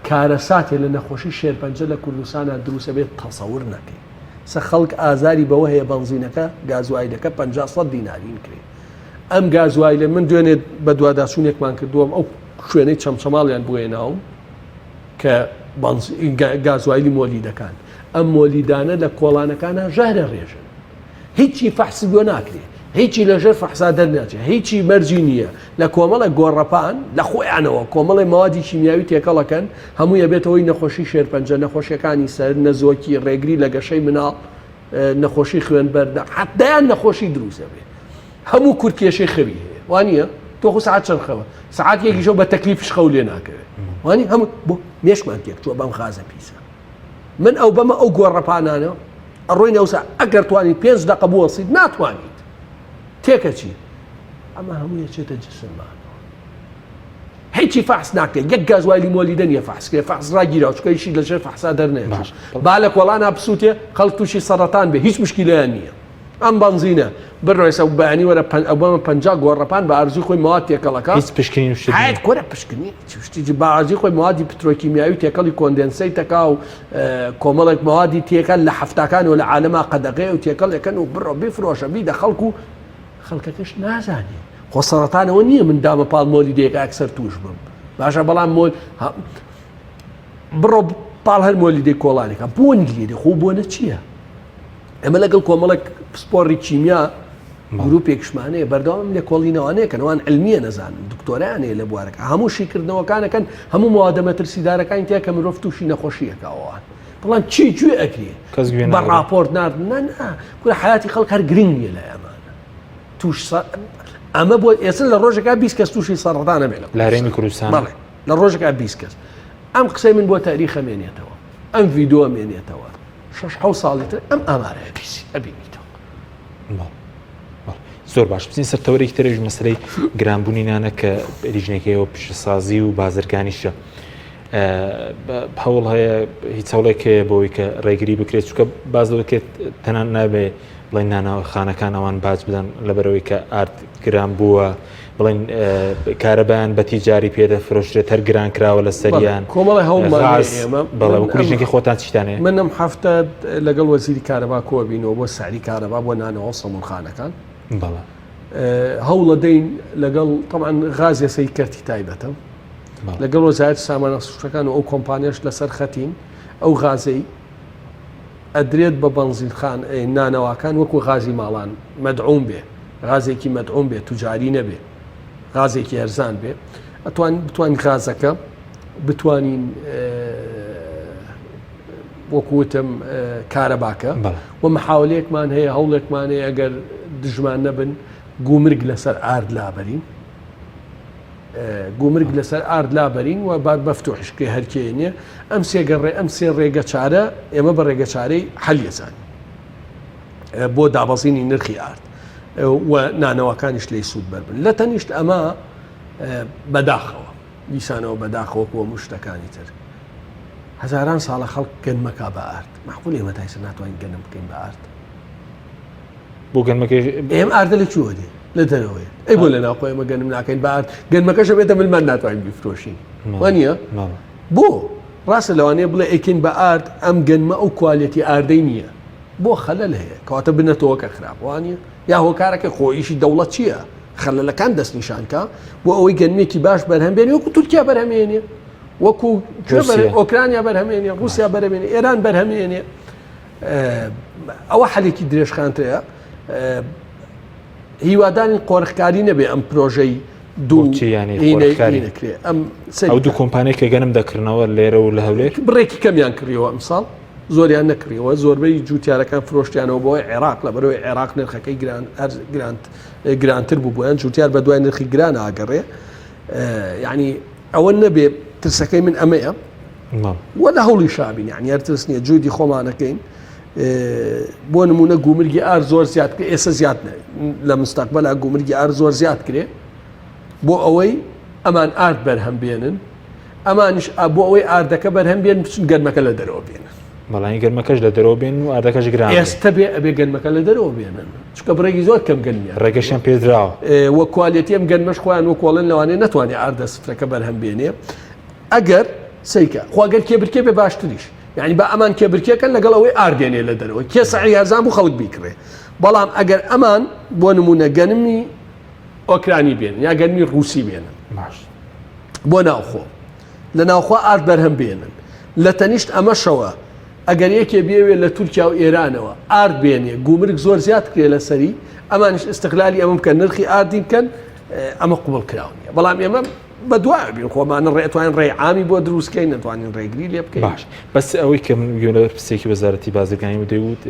کارەساتێ لە نەخۆشی شێرپەنجە لە کوردستانە دروستە بێت تەسەور نەکەی سە خەڵک ئازاری بەوە هەیە بەنزینەکە گازوایلەکە 50 دینارین کرێ ئەم گازوایلە من دوێنێت بە دوواداچوونێکمان کردووەم ئەو شوێنەی چەمچەماڵیان بۆیە ناوم کە گازوایلی مۆلیدەکان ئەم مۆلیدانە لە کۆڵانەکانە ژارە ڕێژن هیچی فەحسی بۆ ناکرێت هیچی لەژێر فەحسا دەرناچێت هیچی مەرجی نییە لە کۆمەڵە گۆڕەپان لە خۆیانەوە کۆمەڵی مەوادی کیمیاوی تێکەڵەکەن هەموو یەبێتەوەی نەخۆشی شێرپەنجە نەخۆشیەکانی سەر نەزۆکی ڕێگری لە گەشەی مناڵ نەخۆشی خوێنبەردە حەدایان نەخۆشی دروستە بێ هەموو کورتکێشەی خەوی هەیە وانە تۆ خۆ سەعات چەند خەوە سەعات یەکیشەو بە تەکلیفش خەو لێ ناکەوێت وانی هەموو بۆ مێشمان تێک چووە بەم خازە پیسە من ئەو بەمە ئەو گۆڕەپانانە ئەڕۆی نەوسا ئەگەر توانیت 5 دقە بوەسیت ناتوانیت تێکە چی ئەمە هەموو یەکێتە جسممانەوە هیچی فەحس ناکرێت یەک گازوایلی مۆلیدە نیە فەحسکرێ فەحس ڕاگیرا چکەیشی لەژێر فەحسا دەرنێت با لە کۆڵانە بسووتێ خەڵک تووشی سەرەتان بێ هیچ مشکیلەیان نییە ئەم بەنزینە بڕۆیسە و بەیانی وەرە ئەوبەمە 50 گۆڕەپان بە ئارزوی خۆی مواد تێکەڵەکە هیچ پشکنی حیات کۆرە پشکنی شتی بە ئارزوی خۆی موادی پترۆکیمیاوی تێکەڵی کۆندێنسەی تەکا و کۆمەڵێک موادی تێکەل لە حەفتەکان و لە عالەما قەدەغێ و تێکەڵەکەن و بڕۆ بیفرۆشە بیدە خەڵکو خەڵکەکەش نازانێ خۆ سەرەتانەوە نییە من دامە پاڵ مۆلیدەیەک ئەکسەر توش بم باشە بەڵام مۆل بڕۆ پاڵ هەر مۆلیدەی کۆڵانێکە بۆنی لێدە خۆ بۆنە چییە ئەمە لەگەڵ کۆمەڵێک سپۆڕی چیمیا گروپێکشمانەیە بەردەوام لێ کۆڵینەوانەیە کە نەوان علمیە نەزانن دکتۆرانەیە لە بوارەکە هەموو شیکردنەوەکانەکەن هەموو موادە مەترسیدارەکانی تیا کە مرۆڤ تووشی نەخۆشیەکەوەوان بەڵام چی گوێ ئەکرێ بە راپۆرت ناردن کورە حیاتی خەڵک هەر گرنگ نیە لە ئەمانە توش ئەمە بۆ ئێستا لە ڕۆژێکا 20 کەس تووشی سەرەتانە بێت لە هەرێمی کوردستان بەڵێ لە ڕۆژێکا 20 کەس ئەم قسەی من بۆ تاریخە مێنێتەوە ئەم ڤیدۆ مێنێتەوە 6 ساڵی تر ئەم ئامارەیە پیسی ئەبینیتەوە زۆر باش بچین سەر تەوەرێکی ترێژ مەسەلەی گرانبوونی نانە کە ریژنێکەوە پیشەسازی و بازرگانیشە هەوڵ هەیە هیچ هەوڵێک هەیە بۆی کە ڕێگری بکرێت چکە باز دەکرێت تەنان نابێ بڵێن نانە خانەکان ئەوان باج بدەن لەبەرەوەی کە ئارد گران بووە بڵێن کارەبیان بە تیجاری پێدەفرۆشرێت هەر گران کراوە لە سەریان کۆمەڵی هەوڵمان بەڵێ کوریژنێکی خۆتان چیتانێ منم هەفتە لەگەڵ وەزیری کارەبا کۆبینەوە بۆ ساری کارەبا بۆ نانەوە سەمونخانەکان بەڵێ هەوڵە دەین لەگەڵ طبعاً غازی سەیکەرتی تایبەتە لەگەڵ وەزارەتی سامانە سوختەکان و ئەو کۆمپانیاش لەسەر خەتین ئەو غازەی ئەدرێت بە بەنزینخان نانەوەکان وەکو غازی ماڵان مەدعوم بێ غازێکی مەدعوم بێ توجاری نەبێ غازێکی هەرزان بێ بتوانین غازەکە بتوانین وەکوتم کارەباکە و محاولەیەکمان هەیە هەوڵێکمان هەیە ئەگەر دژمان نەبن گومرگ لەسەر ئارد لابەرین گومرگ لەسەر ئارد لابەرین و بعد بەفتوحشکێ هەرکێنێ ئەم سێگەڕێ ئەم سێ ڕێگە چارە ئێمە بە ڕێگە چارەی حەلیەزانین بۆ دابەزینی نرخی ئارد و نانەوەکانیش لێی سوود بەربن لە تەنیشت ئەمە بەداخەوە دیسانەوە بەداخەوە بۆ مشتەکانی تر هەزاران ساڵە خەڵک گەنمەکە بە ئارد مەحقول ئێمە تایسە ناتوانین گەنم بکەین بە ئارد بۆ گەنمەکە ئێم ئاردە لە چوە دێ لە دەرەوەی ئەی بۆ لە ناوخۆ ئێمە گەنم ناکەین بە ئارد گەنمەکەشە بێتە ملمان ناتوانین بیفرۆشین وانە بۆ ڕاستە لەوانەیە بڵێ ئەیکەین بە ئارد ئەم گەنمە ئەو کوالێتی ئاردەی نییە بۆ خەلەل هەیە کەواتە بنەتەوەکە خراپ وانە یا هۆکارەکە خۆئیشی دەوڵەت چییە خەلەلەکان دەستنیشانکە بۆ ئەوەی گەنمێکی باش بەرهەمبێنێ وەکو تورکیا بەرهەمێنێ وەکو ئۆکرانیا بەرهەمێنێ رووسیا بەرهەمێنێ ئێران بەرهەمێنێ ئەوە حەلێکی درێژخانتەیە هیوادانی قۆرخکاری نەبێ ئەم پرۆژەی ئەو دوو کۆمپانیای کە گەنم دەکردنەوە لێرە و لە هەولێر بڕێکی کەمیان کردیەوە ئەمساڵ زۆریان نەکردیەوە زۆربەی جوتیارەکان فرۆشتیانەوە بۆی عێراق لە بەرەوەی عێراق نرخەکەی گرانتر بوو بۆیان جوتیار بە دوای نرخی گران ئاگەڕێ یعنی ئەوە نەبێ ترسەکەی من ئەمەیە وە لە هەوڵی شابین یعنی هەرترس نییە جوودی خۆمانەکەین بۆ نمونە گومرگی ئار زۆر زیاد کرد ئێستا زیاد لە مستەقبەلا گومرگی ئار زۆر زیاد کرێ بۆ ئەوەی ئەمان ئارد بەرهەم بێنن ئەمانش بۆ ئەوەی ئاردەکە بەرهەم بێن بچن گەرمەکە لە دەرەوە بێنن بەڵانی گەرمەکەش لە دەرەوە بێن و ئاردەکەش گران ئێستا بێ ئەبێ گەرمەکە لە دەرەوە بێنن چکە بڕێکی زۆر کەم گەرمیە ڕێگەشیان پێدراوە وە کوالیتی ئەم گەرمەش خۆیان وە کۆڵن لەوانەیە ناتوانێت ئاردە سفرەکە بەرهەم بێنێ ئەگەر سەیکە خواگەر کێبرکێ بێ باشتریش یعنی بە ئەمان کێبرکێکەکەن لەگەڵ ئەوەی ئاردێنێ لە دەرەوە کێ سەعی هەرزان بوو خەڵک بیکڕێ بەڵام ئەگەر ئەمان بۆ نمونە گەنمی ئۆکرانی بێنن یا گەنمی ڕووسی بێنن بۆ ناوخۆ لە ناوخوا ئارد بەرهەم بێنن لە تەنیشت ئەمەشەوە ئەگەر یەکێ بێوێ لە تورکیا و ئێرانەوە ئارد بێنێ گومرگ زۆر زیاد کرێ لە سەری ئەمانش استقلالی ئەمە بکەن نرخی ئاردی بکەن ئەمە قوبڵ کراونیە بەڵام ئێمە بە دوای بین خۆمانە ڕێتوانین ڕێ عامی بۆ دروستکەین نتوانین ڕێگری لێ بکەین باش بەس ئەوەی کە من پرسێکی وەزارەتی بازرگانی دەیوت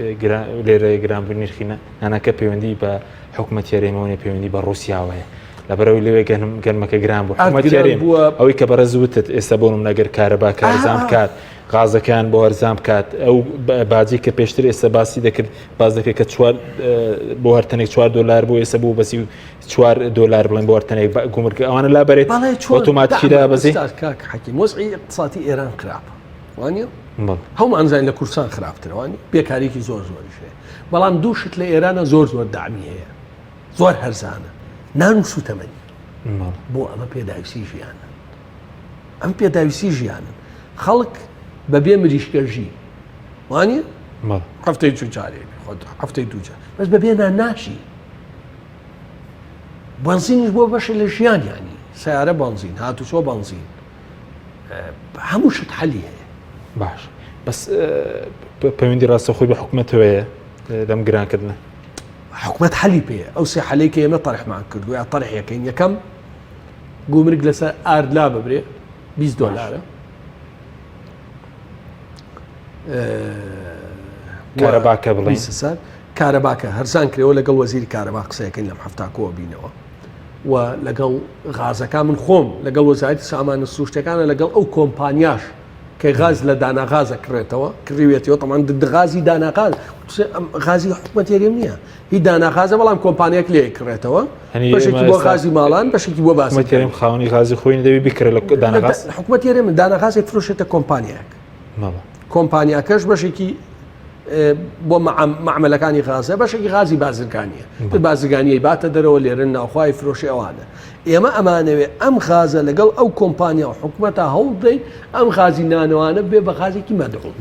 لێرە گرانبوونی نرخی نانەکە پەیوەندی بە حکوومەت یاریمەوەی پەیوەندی بە ڕوسیاوەیە لەبەرەوەی لەوێ گەرمەکە گران بوو حکوومەت یاریم ئەوەی کە بەڕێزوتت ئێستا بۆ نەگەر کارەبا کارزان بکات غازەکان بۆ هەرزان بکات ئەو باجی کە پێشتر ئێستا باسی دەکرد باز دەکرد کە بۆ هەرتەنێک $4 بۆ ئێستا بوو بەسی $4 بڵێن بۆ هەرتەنێک گومرگ ئەوانە لا بەرێت ئۆتۆماتیکیدا بەزی حەکیم وەزعی اقتصادی ئێران خراپە وانە هەمومان زانین لە کوردستان خراپترەوانی بێکاریکی زۆر زۆریش هەیە بەڵام دووشت لە ئێرانە زۆر دامی هەیە زۆر هەرزانە نان و سوتەمەنی بۆ ئەمە پێداویستی ژیانە ئەم پێداویستی ژیانن خەڵک بەبێ مریشکەژی وانە هەفتەی چوو جارێک هەفتەی دوو جار بەس بەبێ ناشی بنزینش بۆ بەشە لە ژیانیانی سیارە بنزین هاتوچۆ بنزین هەموو شت حەلی هەیە باش بەس پەیوەندی ڕاستەخۆی بە حکوومەتەوەیە لەم گرانکردنە حکوومەت حەلی پێ ئەو سێ حەلەیەکە ئێمە تەرحمان کردو یا تەرحیەکەین یەکەم گومرگ لەسەر ئاردلا ببرێ $20 کارەباکە بڵێن کارەباکە هەرزان کرێەوە لەگەڵ وەزیری کارەبا قسەیەکەین لەم هەفتاکۆوە بینەوە و لەگەڵ غازەکە من خۆم لەگەڵ وەزارەتی سامانە سروشتەکانە لەگەڵ ئەو کۆمپانیاش کە غاز لە داناغازە کڕێتەوە کڕیوێتەوە تەمان غازی داناغاز غازی حکوومەت یاریێم نییە هی داناغازە بەڵام کۆمپانیەک لێ کڕێتەوە بەشێکی بۆ غازی ماڵان بەشێکی بۆ باسم خاوەنی غازی خۆی دەبی بکرێت لە داناغاز حکوومەت یاریێم داناغازی فرۆشێتە کۆمپانیاک کۆمپانیاکەش بەشێکی بۆ معاملەکانی غازە بەشێکی غازی بازرگانیە بازرگانیی باتە دەرەوە لێرن ناوخوای فرۆشی ئەوانە ئێمە ئەمانەوێ ئەم غازە لەگەڵ ئەو کۆمپانیا و حکوومەتە هەوڵ بدەین ئەم غازی نانەوانە بێ بە غازێکی مەدعوم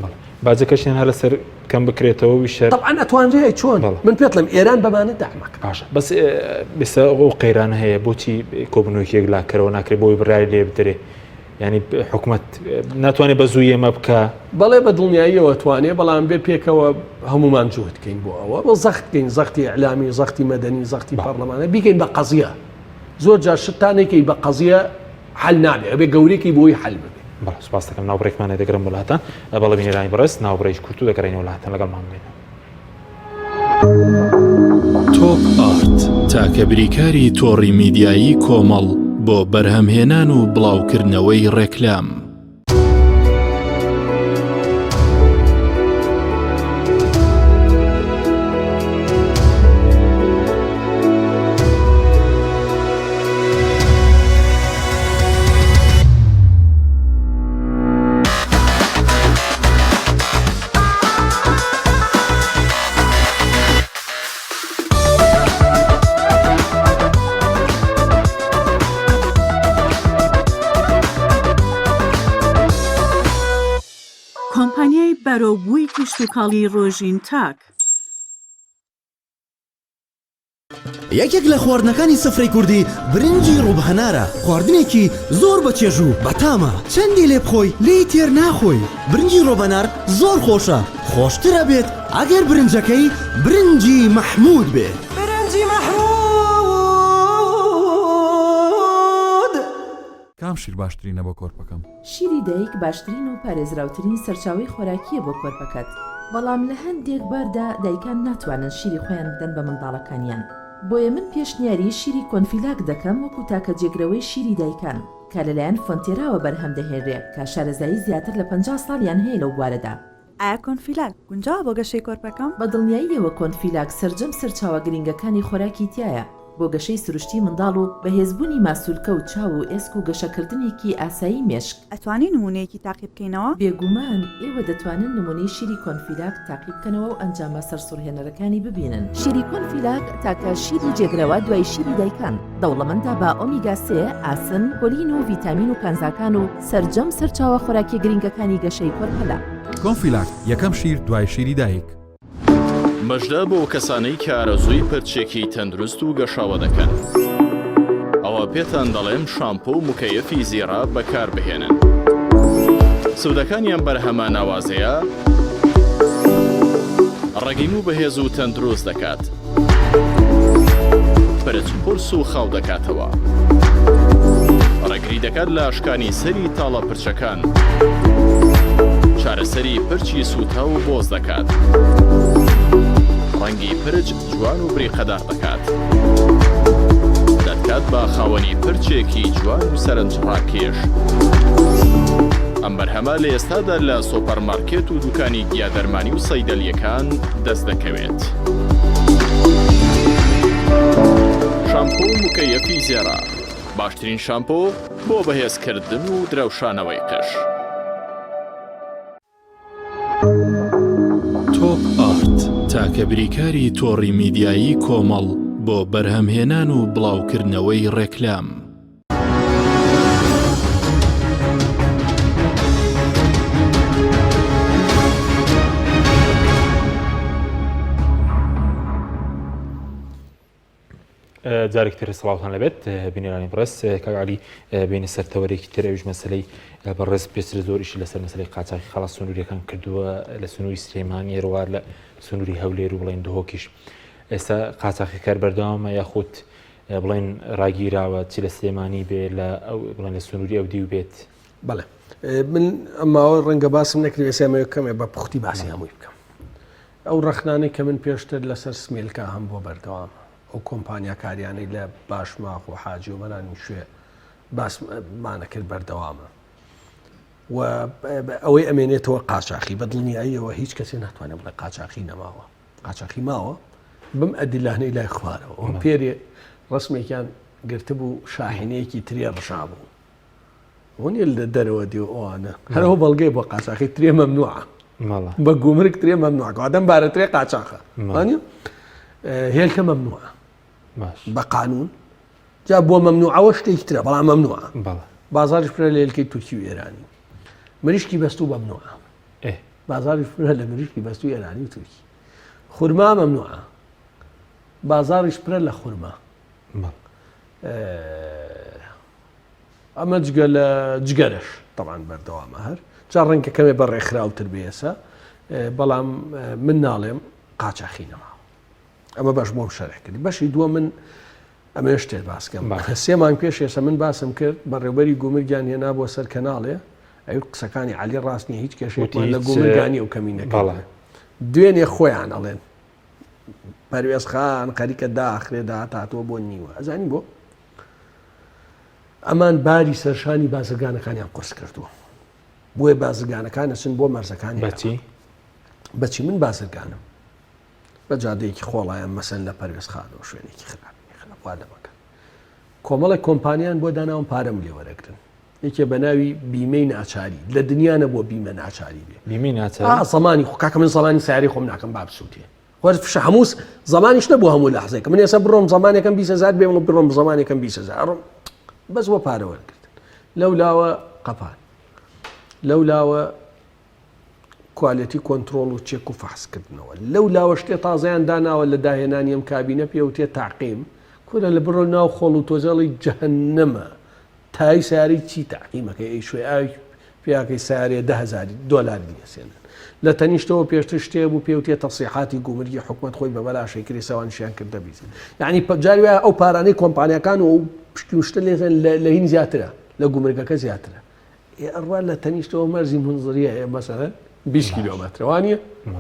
باجەکەشیان هەر لەسەر کەم بکرێتەوە ویشە طبعا ئەتوانرێ چۆن من پێت لەم ئێران بەمانە داحمەکە باشە بەس بێستا ئەو قەیرانە هەیە بۆچی کۆبنەوەیەک لاکەرەوە ناکرێت بۆی بڕای لێ بدرێ ینی حکوومەت ناتوانێت بە زووی ئێمە بکە بەڵێ بە دڵنیاییەوە توانێ بەڵام بێ پێکەوە هەمومان جوهدکەین بۆ ئەوە بە زەختکەین زەختی ئەعلامی زەختی مەدەنی زەختی پەرلەمانە بیکەین بە قەزیە زۆر جار شتانێکی بە قەزیە حل نابێ ئەبێ گەورێکی بۆی حل ببێ سپاس دەکەم ناوبڕێکمانە دەگرم وڵاتە بەڵێ بینێرانی بەڕست ناوبڕێژ کورتو دەگەڕێنەوە وڵاتە لەگەڵمان بێنە تۆپ ئارت تاکە بریکاری تۆڕی میدیایی کۆمەڵ بۆ بەرهەمهێنان و بڵاوکردنەوەی ڕێکلام کۆمپانیای بەرەوبووی کشتتوکاڵی ڕۆژین تاک یەکێک لە خواردنەکانی سفرەی کوردی برنجی ڕووبهەنارە خواردنێکی زۆر بەچێژوو بەتامە چەندی لێ بخۆی لێی تێر ناخۆی برنجی ڕۆبەنار زۆر خۆشە خۆشترە بێت ئەگەر برنجەکەی برنجی مەحموود بێت برنجی مەحموود کام شیر باشترینە بۆ کۆرپەکەم شیری دایک باشترین و پارێزراوترین سەرچاوی خۆراکیە بۆ کۆرپەکەت بەڵام لە هەندێک باردا دایکان ناتوانن شیری خۆیان بدەن بە منداڵەکانیان بۆیە من پێشنیاری شیری کۆنفیلاک دەکەم وەکو تاکە جێگرەوەی شیری دایکان کە لەلایەن فۆنتێراوە بەرهەم دەهێنرێ کە شارەزایی زیاتر لە 50 ساڵیان هەیە لەو بوارەدا. ئایا کۆنفیلاک گونجاوە بۆ گەشەی کۆرپەکەم؟ بە دڵنیاییەوە کۆنفیلاک سرجەم سەرچاوە گرنگەکانی خۆراکی تایە بۆ گەشەی سروشتی منداڵ و بەهێزبوونی ماسوولکە و چاو و ئێسک و گەشەکردنێکی ئاسایی مێشک. ئەتوانی نمونەیەکی تاقی بکەینەوە؟ بێگومان ئێوە دەتوانن نمونەی شیری کۆنفیلاک تاقی بکەنەوە و ئەنجامە سەرسوڕهێنەرەکانی ببینن. شیری کۆنفیلاک تاکە شیری جێگرەوە دوای شیری دایکان دەوڵەمەندە بە ئۆمیگا 3 ئاسن، کۆلین و ڤیتامین و کانزاکان و سرجەم سەرچاوە خۆراکی گرنگەکانی گەشەی کۆرپەلا. کۆنفیلاک یەکەم شیر دوای شیری دایک. مەژدە بۆ کەسانەی کە ئارەزووی پرچێکی تەندروست و گەشاوە دەکەن. ئەوە پێتان دەڵێم شامپۆ و مکەیەفی زیرا بەکار بهێنن. سوودەکانیان بەرهەمە ناوازەیە، ڕەگیم و بەهێز و تەندروست دەکات. پرچ قورس و خاو دەکاتەوە. ڕێگری دەکات لە ئاشکانی سەری تاڵە پرچەکان. چارەسەری پرچی سوتا و بۆز دەکات. ڕەنگی پرچ جوان و بریقەدار دەکات. دەکات بە خاوەنی پرچێکی جوان و سەرنجڕاکێش. ئەم بەرهەمە لە ئێستادا لە سۆپەرمارکێت و دوکانی گیادەرمانی و سەیدەلیەکان دەست دەکەوێت. شامپۆ و مکەیەفی زێرا، باشترین شامپۆ بۆ بەهێزکردن و درەوشانەوەی قەش. تۆپ ئارت تاکە بریکاری تۆڕی میدیایی کۆمەڵ بۆ بەرهەمهێنان و بڵاوکردنەوەی ڕێکلام. جارێکتر سڵاوتان لەبێت بینێرانی بڕست کاگالی بینی سەرتەوەرێکی ترەویش مەسلەی بەڕێز پێسر زۆریشی لەسەر مەسلەی قاچاقی خەڵا سنووریەکان کردووە لە سنووری سلێمانی ڕوار لە سنووری هەولێر و بڵێن دهۆکیش. ئێستا قاچاقی کار بەردەوامە یاخود بڵێن ڕاگیراوە چی لە سلێمانی بێ لە بڵێن لە سنووری ئەو دیو بێت؟ بەڵێ من ئەماوە ڕەنگە باسم نەکردی ئێسامەوە کەمێ بە پوختی باسی هەمووی بکەم. ئەو ڕەخنانەی کە من پێشتر لەسەر سمێلکە هەم بۆ بەردەوامە ئەو کۆمپانیا کاریانەی لە باشماخ و حاجی و بەرانی شوێ باسمانەکرد بەردەوامە و ئەوەی ئەمێنێتەوە قاچاقی بە دڵنیاییەوە هیچ کەسێ ناتوانێت بڵێ قاچاقی نەماوە. قاچاقی ماوە بم ئەدیلانەی لای خوارەوە ئەو پێرێ ڕسمێکیان گرتبوو شاهینەیەکی ترێ ڕشابوو وەنیە لە دەرەوە دی ئەوانە هەرەوە بەڵگەی بۆ قاچاقی ترێ مەمنوعە بە گومرگ ترێ مەمنوعە ئادەم بارەترێ قاچاقە هێلکە مەمنوعە بە قانون جا بۆ مەمنوعەوە شتێکی ترە بەڵام مەمنوعە. بازاریش پرە لە هێلکەی تورکی و ئێرانی. مریشکی بەستوو مەمنوعە. بازاریش پرە لە مریشکی بەستوو ئێرانی و تورکی. خورما مەمنوعە. بازاریش پرە لە خورما. ئەمە جگە لە جگەرش طبعاً بەردەوامە هەر جا ڕەنگە کەمێ بە ڕێکخراوتر بێسە بەڵام من ناڵێم قاچاقی نەماوە. ئەمە باش بۆم شەرح کردی. بەشی دووە من ئەمە شتێ باسکەم 3 مانگ پێش ێستا من باسم کرد بەڕێوبەری گومرگیان هێنا بۆ سەر کەناڵێ ئەو قسەکانی علی ڕاست نییە هیچ کێشێکمان لە گومرگانی ئەو کەمینەکە دوێنێ خۆیان ئەڵێن پەروێز خان خەریکە داخرێدا هاتووە بۆ نیوە ئەزانی بۆ ئەمان باری سەرشانی بازرگانەکانیان قرس کردووە بۆیە بازرگانەکانە چن بۆ مەرزەکانی بەچی من بازرگانم بە جادەیەکی خۆڵایان مەسەن لە پەروێز خانەوە شوێنێکی خراپوا دەمەکە کۆمەڵی کۆمپانیان بۆ داناوم پارەم لێ وەرەگرن یەکێ بە ناوی بیمەی ناچاری لە دنیاە بۆ بیمە ناچاری بێ بیمەی ناچاری زمانی کاکە من زمانی سیاری خۆم ناکەم بابسووتێ وەرفش هەمووس زمانیش نەبوو هەموو لە حزێکە من ێستا بڕۆم زمانێکم 20,000 بێ بڕۆم زمانێکم 20,000 بەس بۆ پارە وەرگرتن لەولاوە قەپان لەولاوە کوالەتی کۆنتترۆل و چێک و فحسکردنەوە لەولاوە شتێ تازایان داناوە لە داهێنانی ئەم کابینە پێوتێ تاقیم کورە لە بڕۆ ناو خۆڵ و تۆزەڵی جەهەنەمە تای ساری چی تاقیمەکە ئەی شوێ ئاوی پیاکەی سارێ $10,000 دیێسێنن لە تەنیشتەوە پێشتر شتێ بوو پێوتێ تەفسیحاتی گومرگی حکومەت خۆی بە بەلاشەی کردی سەوانشیان کردە بیزن یعنی جاری وایە ئەو پارانەی کۆمپانیەکان و پشتی شتە لێزن لە هین زیاترە لە گومرگەکە زیاترە ئەڕوا لە تەنیشتەوە مەرزی منزریە مەسەرەن 20 کیلۆمەترەوانە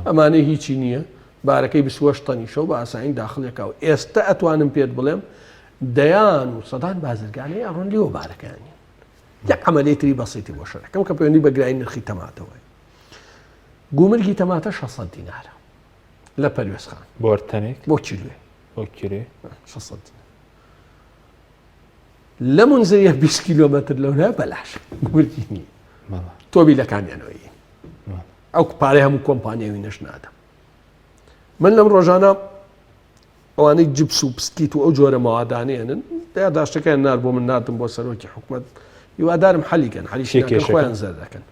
ئەمانە هیچی نییە بارەکەی 28 تەنیشە و بە ئاساین داخلێکەوە ئێستا ئەتوانم پێت بڵێم دەیان و سەدان بازرگانەی ئەڕۆن لێوە بارەکانی یەک عملیاتری بەسیتی بۆ شەڕەکەم کە پەیوەندی بە گرایی نرخی تەماتەوەی گومرگی تەماتە 600 دینارە لە پەروێزخان بۆ تەنێک بۆ کیلوێ بۆ کیلێ 600 لە منزەیە 20 کیلۆمەتر لەونە بەلاش گورگی نییە تۆبیلەکانیانەوەی ئەو پارەی هەموو کۆمپانیاوی نەش نادەم من لەم ڕۆژانە ئەوانەی جبس و پسکیت و ئەو جۆرە ماوادانێنن داشتەکەیان نار بۆ من نردم بۆ سەرۆکی حکوومەت هیوادارم حەلیکەن حەلیشێکی خۆیان زەر دەکەن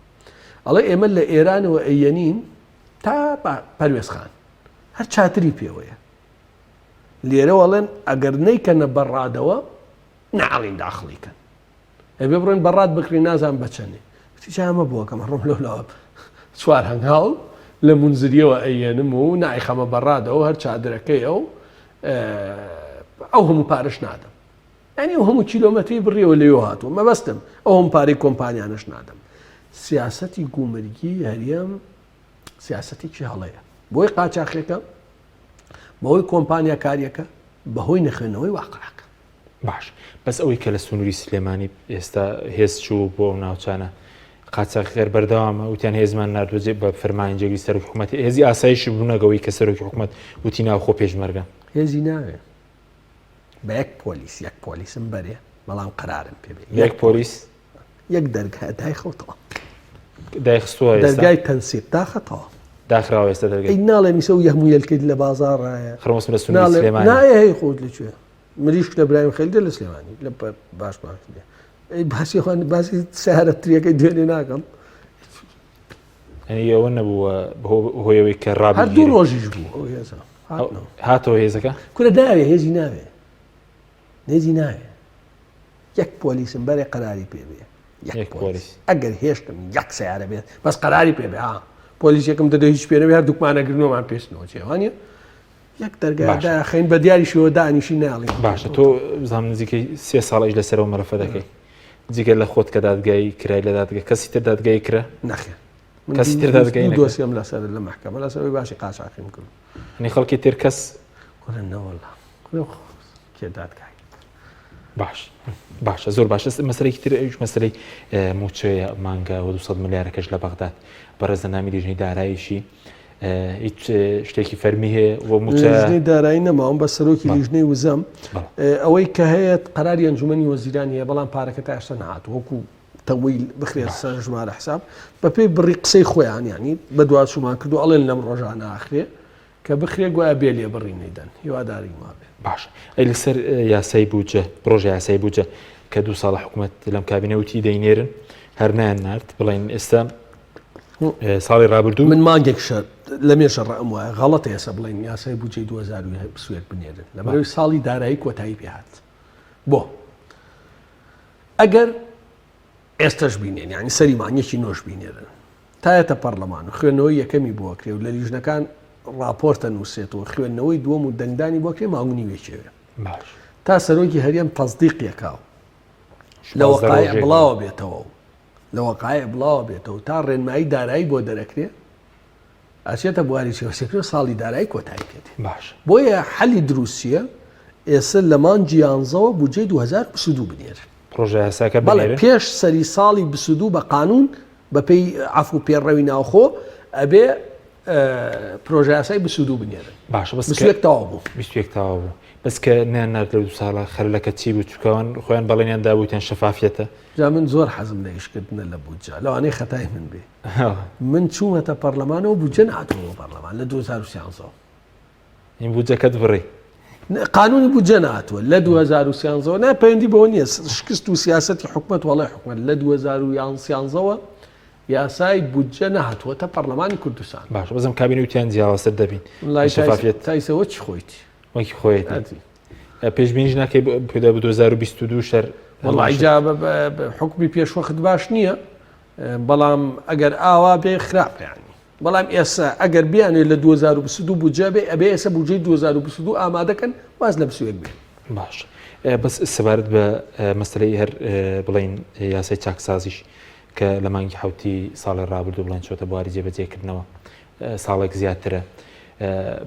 ئەڵێ ئێمە لە ئێرانەوە ئەیەنین تا پەروێزخان هەر چاتری پێوەیە لێرە وەڵێن ئەگەر نەیکەنە بەڕادەوە ناڵین داخڵیکەن ئەبێ بڕێن بەڕات بکری نازان بەچەنێ ئەمە بووەکەم ڕۆم لەولاوە چوار هەنگاڵ لە منزریەوە ئەیەنم و نایخەمە بەڕادەوە هەر چادرەکەی ئەو هەموو پارش نادەم ئەنی ئەو هەموو کیلۆمەتری بڕیەوە لێوە هاتووە مەبەستم ئەو هەم پارەی کۆمپانیانش نادەم سیاسەتی گومرگی هەریەم سیاسەتێکی هەڵەیە بۆی قاچاقێکە بەهۆی کۆمپانیا کاریەکە بەهۆی نەخوێنەوەی واقعەکە باش بەس ئەوەی کە لە سنووری سلێمانی ئێستا هێز چوو بۆ ئەو ناوچانە قاچاق خێر بەردەوامە وتیان هێزمان نردوێت بە فەرمانی جێگری سەرۆکی حکوومەتی هێزی ئاسایشی بوونەگەوەی کە سەرۆکی حکوومەت وتی ناوخۆ پێشمەرگە هێزی ناوێ بە یەک پۆلیسم بەرێ بەڵام قەرارم پێ بێ یەک پۆلیس یەک دەرگای دایخەوتەوە دایخستووە دەرگای تەنسیب داخەتەوە داخراوە ئێستا دەرگای ناڵێ میسە و یەهموو یەلکەیت لە بازاڕایە خڕمەسم لە سنووری سلێمانی نایە هەی خۆت لەکوێ مریش لە برایم خەلیدە لە سلێمانی لە باش باکردێ باسی خوان باسی سیارەتریەکەی دوێنێ ناکەم ئەنی ئەوە نەبووە هۆیەوەی کە ڕابردوو هەر دوو ڕۆژیش بوو ئەو هێزە هاتەوە هێزەکە کورە ناوێ هێزی ناوێ نێزی ناوێ یەک پۆلیسم بەرێ قەراری پێ بێ یەک پۆلیس ئەگەر هێشتم یەک سیارە بێت بەس قەراری پێ بێ ها پۆلیسێکم دەدە هیچ پێنەوێ هەر دوکمانەگرنەوەمان پێشنەوە چێوانە یەک دەرگای خەین بە دیاریشەوە دانیشی ناڵی باشە تۆ زانم نزیکەی 3 ساڵیش لەسەرەوە مەرەفە دەکەی جگەر لە خۆت کە دادگایی کرای لە دادگای کەسی تر دادگایی کرا نەخێ کەسی تر دادگایی دۆسیەم لەسەر لە محکەمە لەسەرەوەی باشی قاچاقیم کرد نی خەڵکی تر کەس نەوەڵا کێ دادگای باشە زۆر باشە مەسەرێکی تر ئەوش مەسەرەی موچەیە مانگە 200 ملیارەکەش لە بەغداد بەڕێزەنامی لیژنەی داراییشی هیچ شتێکی فەرمی هەیە بۆ موچەی دارایی نەماوە بە سەرۆکی لیژنەی وزەم ئەوەی کە هەیە قەراری ئەنجومەنی وەزیرانی هەیە بەڵام پارەکە تا ئێستا نەهات وەکو تەویل بخرێت سەر ژمارە حساب بە پێی بڕی قسەی خۆیان ینی بە دواتشومان کردو ئەڵێن لەم ڕۆژانە ئاخرێ کە بخرێ گوایە بێ لێ بڕی نەیدەن هیواداری مابێ باش ئەی لەسەر یاسای بوجە پرۆژە یاسای بوجە کە 2 ساڵە حکوومەت لەم کابینەوتی دەینێرن هەر نایان نرد بڵین ئێستا ساڵی ڕابردوو من مانگێک شەر لە مێشە ڕەم وایە غەڵەتە ئێستا بڵین یاسای بوجەی 2020 بنێرن لەبەرەوەی ساڵی دارایی کۆتایی پێهات بۆ ئەگەر ئێستش بینێن یعنی سەری مانگێکی نۆش بینێرن تایەتە پەرلەمان و خوێندنەوەی یەکەمی بۆکرێ و لە لیژنەکان راپۆرتە نووسێتەوە خوێندنەوەی دووەم و دەنگدانی بۆکرێ ماگونی وێکێوێ تا سەرۆکی هەریەم تەزدیقیەکاو لە وەقایع بڵاوە بێتەوە لە وەقایع بڵاوە بێتەوە تا ڕێنمایی دارایی بۆ دەرەکرێ ئاچێتە بواری چێوەسێکرێ ساڵی دارایی کۆتایی پێێتی باش بۆیە حەلی دروستیە ئێستا لە مانگی 11 بودجەی 2022 بنێر پرۆژە یاساکە بەڵێ پێش سەری ساڵی 22 بە قانون بەپێی عەفو و پێڕەوی ناوخۆ ئەبێ پرۆژە یاسای 22 بنێرن باشە بەس 21 تەواو بوو 21 تەواو بوو بەس کە نیان نرد لە 2 ساڵە خەرلەکە چی بوو چکەوان خۆیان بەڵێنیان دابوویان شەفافیەتە جا من زۆر حەزم لە ئیشکردنە لە بودجە لەوانەی خەتای من بێ من چوومەتە پەرلەمانەوە بودجە نهاتەوە پەرلەمان لە 2013 این بودجەکەت بڕی قانونی بودجە نهاتووە لە 2013 نا پەیوەندی بەوە نییە شکست و سیاسەتی حکوومەت وەڵای حکوومەت لە 2013 یاسای بودجە نهاتووە تا پەرلەمانی کوردستان باش بەزم کابینە وتیان جیاوازتر دەبین شەفافیەت تایسەوە چی خۆیتی وەکی خۆیەتی پێشبینیش ناکەی پێدا بە 2022 شەر وەڵی جا حکومی پێشوەخت باش نییە بەڵام ئەگەر ئاوا بێ خراپیانی بەڵام ئێستا ئەگەر بیانێت لە 2022 بودجە بێ ئەبێ ئێستا بودجەی 2022 ئامادەکەن واز لە بسوێک بێ باش بەس سەبارەت بە مەسەلەی هەر بڵین یاسای چاکسازیش کە لە مانگی حوتی ساڵی ڕابردوو بڵێن چۆتە بواری جێبەجێکردنەوە ساڵێک زیاترە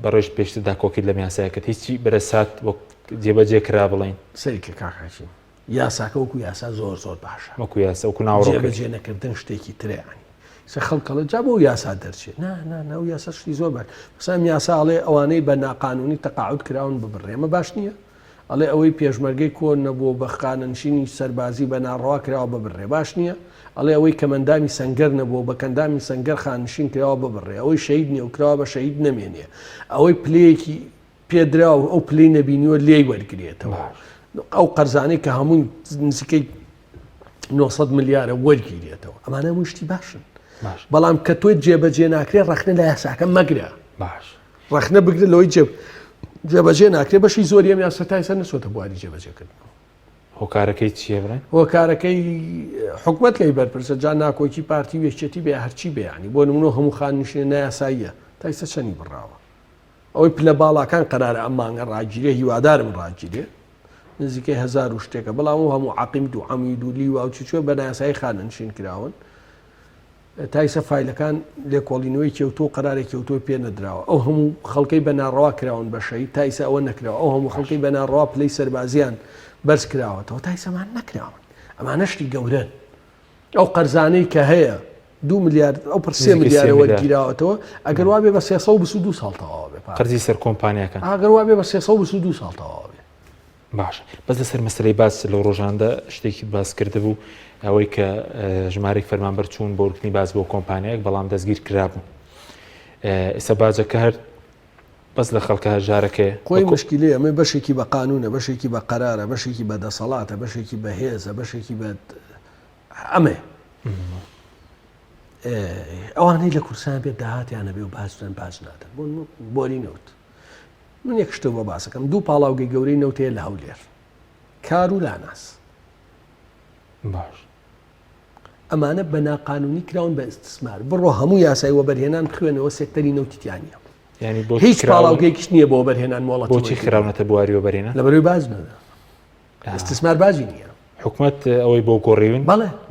بەڕۆژ پێشتردا کۆکیت لە یاسایەکەت هیچی بەرەسات وەک جێبەجێ کرا بڵین سەریکە کاکاشی یاساکەوەکو یاسا زۆر زۆر باشە وەکو یاسا وەکو ناوڕۆکە جێبەجێ نەکردن شتێکی ترێنی سە خەڵکەڵە جا بۆ یاسا دەرچێت ناو یاسا شتی زۆر باش مەسام یاساڵێ ئەوانەی بە ناقانونی تەقاعود کراون ببڕێمە باش نییە ئەڵێ ئەوەی پێشمەرگەی کۆن نەبوو بە خانەنشینی سەربازی بە ناڕەوا کراوە ببڕێ باش نییە ئەڵێ ئەوەی کەمەندامی سەنگەر نەبوو بە کەندامی سەنگەر خانشین کراوە ببڕێ ئەوەی شەید نیە و کراوە بە شەید نەمێنێ ئەوەی پلەیەکی پێدراوە ئەو پلەی نەبینیوە لێی وەرگێتەوە ئەو قەرزانەی کە هەمووی نزیکەی 900 ملیارە وەرگیرێتەوە ئەمانە مشتی باشن بەڵام کە تۆی جێبەجێ ناکرێت ڕەخنە لە یاساکە مەگرە باش ڕەخنە بگرێت لەوەی جێبەجێ ناکرێت بەشی زۆری ئەم یاسا تایسە نەچۆتە بواری جێبەجێکردن هۆکارەکەی چیە بڕێن هۆکارەکەی حکوومەت لی بەرپرسە جا ناکۆکی پارتی وێچێتی بێ هەرچی بێیانی بۆ نمونە هەموو خاننشینە نایاساییە تایسە چەنی بڕاوە ئەوەی پلە باڵاکان قەرارە ئەمانگە ڕاگیرێ هیوادارم ڕاگیرێ نزیکەی 1000 شتێکە بەڵام و هەموو عقیمد و عەمید و لی و چوە بە نایاسایی خاننشین کراون تایسە فایلەکان لێکۆڵینەوەی کێوتۆ قەرارێک کێوتۆ پێ نەدراوە ئەو هەموو خەڵکەی بە ناڕەوا کراون بەشەی تایسە ئەوە نەکراوە ئەو هەموو خەڵکەی بە ناڕەوا پلەی سەربازیان بەرز کراوەتەوە تایسەمان نەکراون ئەمانەشتی گەورن ئەو قەرزانەی کە هەیە 2 میلیارد ئەو پر 3 میلیارە وەرگیراوەتەوە ئەگەر وا بێ بە 322 ساڵتەواوە بێ قەرزی سەر کۆمپانیەکان ئەگەر وا بێ بە 322 ساڵتەواوە بێ باش بەس لەسەر مەسلەی باس لەو ڕۆژاندا شتێکی باس کرده بوو ئەوەی کە ژمارەی فەرمانبەر چوون بۆ ورکتنی باز بۆ کۆمپانیایەک بەڵام دەستگیر کرابوو ئێستا باجەکە هەر بەس لە خەڵکە هەژارەکەی خۆی مشکلەیە ئەمە بەشێکی بە قانونە بەشێکی بە قەرارە بەشێکی بە دەسەڵاتە بەشێکی بە هێزە بەشێکی بە ئەمێ ئەوانەی لە کورسان بێت داهاتیانە بێ و بازدان باز نادەن بۆری نەوت من یەک شتە بۆ باسەکەم 2 پاڵاوگەی گەورەی نەوتەیە لە هەولێر کار و لاناس باش ئەمانە بە ناقانونی کراون بە ئستثمار بڕۆ هەموو یاسای وەبەرهێنان بخوێنەوە سێکتەری نەوتیتیانە هیچ پاڵاوگەیەکیش نییە بۆ وەبەرهێنان مۆڵەت بۆچی خراونەتە بواری وەبەرهێنان لەبەرەوەی باز نەدا ئستثمار بازی نییە حکوومەت ئەوەی بۆ گۆڕیون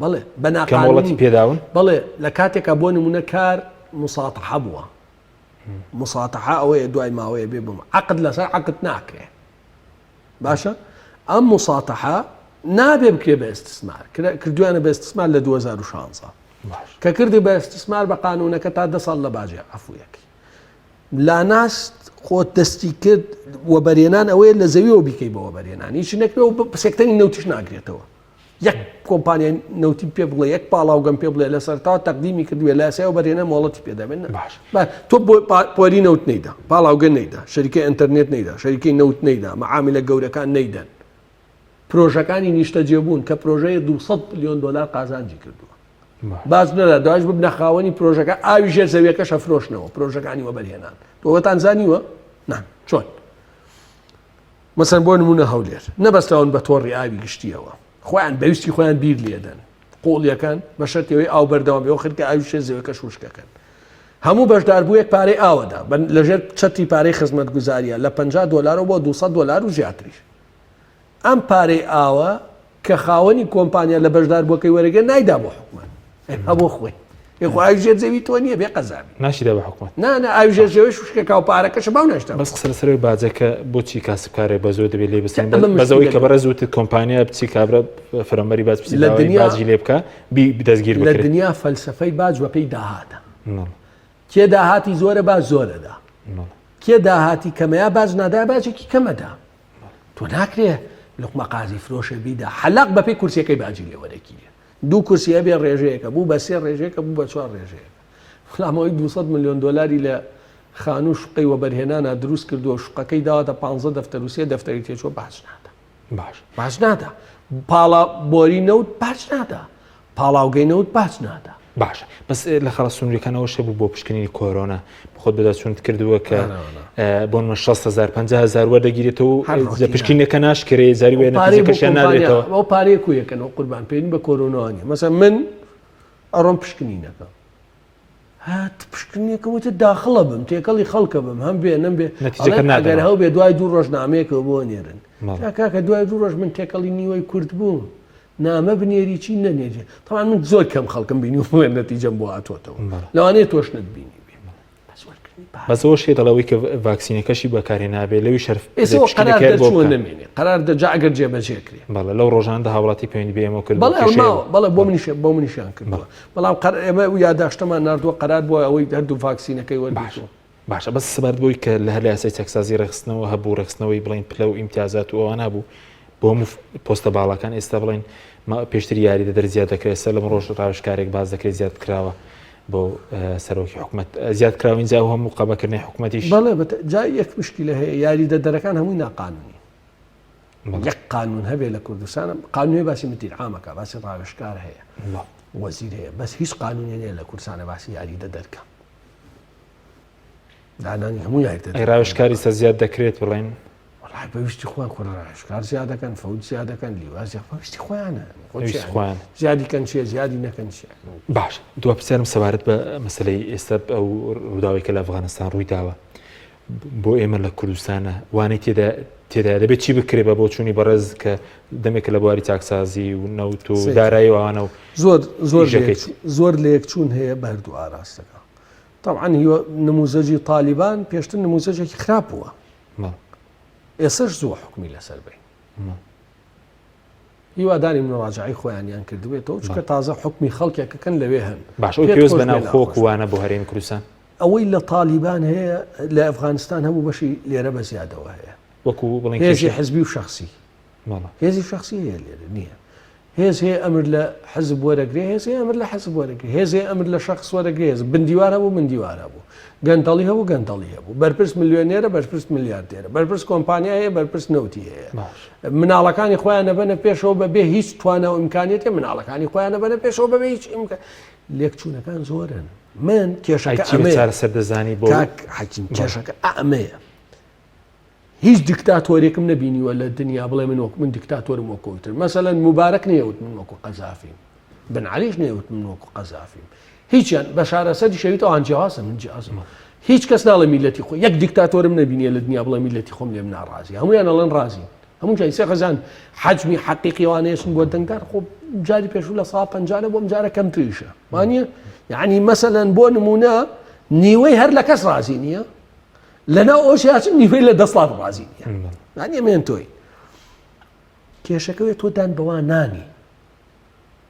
بەڵێ بە ناقانونی پێداون بەڵێ لە کاتێکە بۆ نمونە کار مساتەحە بووە مساتەحە ئەوەیە دوای ماوەیە بێ بم عقد لەسەر عقد ناکرێ باشە ئەم مساتەحە نابێ بکرێ بە ئستثمار کردویانە بە ئستثمار لە 2016 کە کردی بە ئستثمار بە قانونەکە تا 10 ساڵ لە باجێ عەفویەکی لاناست خۆت دەستی کرد وەبەرهێنان ئەوەیە لە زەویەوە بیکەی بە وەبەرهێنان هیچ نەکرێ و سێکتەری نەوتیش ناگرێتەوە یەک کۆمپانیای نەوتی پێ بڵێ یەک پاڵاوگەم پێ بڵێ لە سەرتاوە تەقدیمی کردووە لە یاسای وەبەرهێنان مۆڵەتی پێدەبێن تۆ پۆری نەوت نەیدا پاڵاوگە نەیدا شەریکەی ئینتەرنێت نەیدا شەریکەی نەوت نەیدا مەعاملە گەورەکان نەیدەن پرۆژەکانی نیشتە جێبوون کە پرۆژەیە 200 میلیۆن دلار قازانجی کردووە باز نەدا داش ببنە خاوەنی پرۆژەکە ئاوی ژێر زەویەکە شەفرۆشنەوە پرۆژەکانی وەبەرهێنان تۆوەتان زانیوە نان چۆن مەسەن بۆ نمونە هەولێر نەبەستەوەن بە تۆڕی ئاوی گشتیەوە خۆیان بەویستی خۆیان بیر لێدەن قۆڵیەکان بە شەرتەوەی ئاو بەردەوام بێەوە خرکە ئاوی ژێر زەویەکە شوشکەکەن هەموو بەشداربوویەک پارەی ئاوەدا لەژێر چەتی پارەی خزمەت گوزاریە لە 50 دلار بۆ 200 دلار و زیاتریش ئەم پارەی ئاوە کە خاوەنی کۆمپانیا لە بەشدار بۆکەی وەرەگە نایدا بۆ حکوومەت هەبوو خۆی ئاوژێر زەوی تۆ نییە بێ قەزابی ناشیدا بە حکوومەت نانە ئاوژێر زەوی شوشکەکە و پارەکەش باو ناشتا بەس قسە لەسەر باجەکە بۆچی کاسبکارێ بە زۆر دەبێت لێ بستن بەزەوەی کە بەڕێز وتت کۆمپانیا بچی کابرا فەرمەری باز بچی باجی لێ بکە دەستگیر بکرێت لە دنیا فەلسەفەی باج وە پێی داهاتە کێ داهاتی زۆرە باز زۆرەدا کێ داهاتی کەمەیە باز نادا باجێکی کەمەدا تۆ ناکرێ لقمە قازی فرۆشە بیدا حەلاق بە پێی کورسیەکەی باجی لێوەرەکیە 2 کورسیە بێ ڕێژەیەکە بوو بە 3 ڕێژەیەکە بوو بە 4 ڕێژەیەکە فلامەوەی 200 میلیۆن دلاری لە خانوو شقەی وەبەرهێنانە دروست کردووە شقەکەی داواتە 15 دەفتەر و 3 دەفتەری تێچوە باش نادا باش نادا پاڵا بۆری نەوت باش نادا پاڵاوگەی نەوت باش نادا باشە بەس لە خەڵە سنووریەکانەوە شە بوو بۆ پشکننی کۆرۆنا خۆت بەدەچوونت کردووە کە بۆ 6,000 50,000 وەردەگیرێتەوە پشکینەکە ناشکرێ زاری وێ نەتیجەکەشیان نادرێتەوە ئەو پارەیە کویەکەنەوە قوربان پێین بە کۆرۆناوانیە مەسەن من ئەڕۆم پشکنینەکە هات پشکنیەکەوتە داخڵە بم تێکەڵی خەڵکە بم هەم بێ نەم بێ ئەگەر هەو بێ دوای 2 ڕۆژنامەیەکەوە بۆ نێرن کاکە دوای 2 ڕۆژ من تێکەڵی نیوەی کورد بووم نامە بنێری چی نەنێژێ تاوان من زۆر کەم خەڵکم بینی و نەتیجەم بۆ هاتوۆتەوە لەوانەیە تۆش نەتبینی بێ بەسەوە شێ دەڵەوەی کە ڤاکسینەکەشی بەکاری نابێت لەوی شەرف ئێسەوە قەرار دەرچووە نامێنێ قەرار دەجا ئەگەر جێبەجێکرێ بەڵێ لەو ڕۆژاندا هاوڵاتی پەیوەندی بێ ئێمە کرد بەڵێ بۆ منیشیان کردەوە بەڵام ئێمە و یاداشتەمان نردووە قەرار بۆ ئەوەی هەردوو ڤاکسینەکەی وەرباشە باشە بەس سەبارەت بۆی کە لە هەر یاسای تەکسازی ڕێخستنەوە هەبوو ڕێخستنەوەی بڵین پلە و ئیمتیازات و ئەوان هەبوو بۆ هەموو پۆستە باڵەکان ئێستا بڵین پێشتر یاری دەدەر زیاد دەکرێت سەر لەم ڕۆژ ڕاوشکارێک باز دەکرێت زیاد کراوە بۆ سەرۆکی حکوومەت زیاد کراوین جا هەموو قەبەکردنی حکوومەتیش بەڵێ جا یەک مشکلە هەیە یاری دەدەرەکان هەمووی ناقانونی یەک قانون هەبێ لە کوردستانە قانونی باسی مدیر عامەکە باسی ڕاوشکار هەیە وەزیر هەیە بەس هیچ قانونی نیە لە کوردستانە باسی یاری دەدەرکە دانانی هەموو یاری ڕاوشکاری سە زیاد دەکرێت بڵێن بەویستی خۆیان خۆ ڕاوشکار زیاد دەکەن فەوت زیاد دەکەن لیوازی بەویستی خۆیانە خۆیان زیادیکەن چیە زیادی نەکەن چیە باش دو پرسیارم سەبارەت بە مەسلەی ئێستا ئەو ڕووداوی کە لە ئەفغانستان ڕووی داوە بۆ ئێمە لە کوردستانە وانەی تێدا دەبێت چی بکرێ بە بۆ چوونی بەڕێز کە دەمێک لە بواری چاکسازی و نەوت و دارایی وانە و زۆر لە یەکچوون هەیە بە هەردوو ئاراستەکە طبعا نموزەجی طالبان پێشتر نموزەجێکی خراپ بووە ئێسش زوو حکمی لەسەر بێ هیواداری منڕاجعی خۆیانیان کردوێتەوە چکە تازە حکمی خەڵکێکەکەن لەوێ هەن باش پێوەست بەناو خۆک وانە بۆ هەرێمی کوردستان ئەوەی لە طالبان هەیە لە ئەفغانستان هەموو بەشی لێرە بە زیادەوە هەیە وەکو بڵێن هێزی حزبی و شخصی هێزی شخصی هەیە لێرە نییە هێز هەیە ئەمر لە حزب وەرەگرێ هێز ئەمر لە حزب وەرەگرێ هێز ئەمر لە شخص وەرەگرێ هێز بندیوارە بوو مندیوارە بوو گەندەڵی هەبوو گەندەڵی هەبوو بەرپرس ملیۆنێرە بەرپرس میلیاردێرە بەرپرس کۆمپانیا هەیە بەرپرس نەوتی هەیە مناڵەکانی خۆیان نەبەنە پێشەوە بەبێ هیچ توانە و ئیمکانیەتێ مناڵەکانی خۆیان نەبەنە پێشەوە بەبێ هیچ لێکچوونەکان زۆرن من کێشەکە سەردەزانی بۆ حەکیم کێشەکە ئەمەیە هیچ دیکتاتۆرێکم نەبینیوە لە دنیا بڵێ من دیکتاتۆرم وەکوتر مەسەلەن مبارەک نێوت من وەکو قەزافیم بن عەلیش نێوت من وەکو قەزافیم هیچیان بەشار ئەسەدی شەویت ئەوان جیهازە من جیهازمە هیچ کەس ناڵێ میلەتی خۆ یەک دیکتاتۆرم نەبینیە لە دنیا بڵێ میلەتی خۆم لێم ناڕازی هەموویان ئەڵێن ڕازین هەموو جای سێ خەزان حەجمی حەقیقیوانەیەشن بۆ دەنگدار خۆ جاری پێشوو لە ساڵ 50 بۆم جارە کەمتریشە وانە یعنی مەسەلەن بۆ نمونە نیوەی هەر لە کەس ڕازی نییە لەناو ئەوشیاچن نیوەی لە دەسڵات ڕازی نییە وانە مێن تۆی کێشەکەوێت تۆ دان بەوان نانی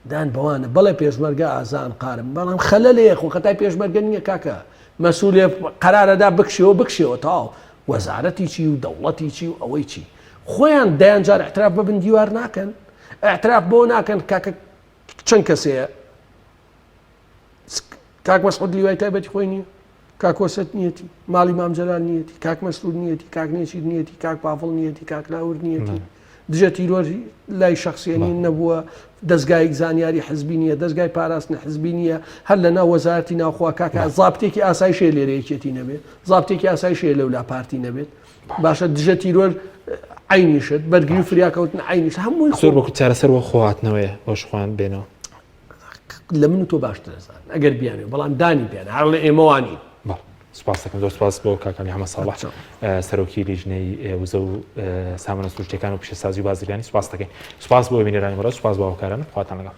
دان بەوانە بەڵێ پێشمەرگە ئازان قارم بەڵام خەلە لێ خۆ خەتای پێشمەرگە نییە کاکە مەسئولێ قەرارەدا بکشەوە تاو وەزارەتی چی و دەوڵەتی چی و ئەوەی چی خۆیان دەیانجار احتراف بە بندیوار ناکەن احتراف بۆ ناکەن کاکە چەند کەسەیە کاک مەسعود لیوای تایبەتی خۆی نییە کاک وەسەد نیەتی ماڵی مام جەلال نیەتی کاک مەسعود نیەتی کاک نێچیر نیەتی کاک پافڵ نیەتی کاک لاور نیەتی دژە تیرۆری لای شخصیانی نەبووە دەستگای زانیاری حزبی نیە دەستگای پاراستنە حزبی نیە هەر لە ناو وەزارەتی ناوخوا کاکە زابطێکی ئاسایشێ لێرەیەکێتی نەبێت زابطێکی ئاسایشێ لەولا پارتی نەبێت باشە دژە تیرۆر عینیشت بەرگری و فریاکەوتن عینیش هەمووی زۆر بەکو چارەسەرەوە خۆهاتنەوەیە بۆ شخوان بێنەوە لە من و تۆ باشتر دەزان ئەگەر بیانێ بەڵام دانی بیانە هەر لە ئێمەوانی سپاس دەکەم زۆر سپاس بۆ کاکانی حەمەد ساڵح سەرۆکی لیژنەی وزە و سامانە سروشتیەکان و پیشەسازی و بازرگانی سپاس دەکەین سپاس بۆ بینەرانی بەڕێز سپاس بۆ هاوکارانم خواتان لەگەڵ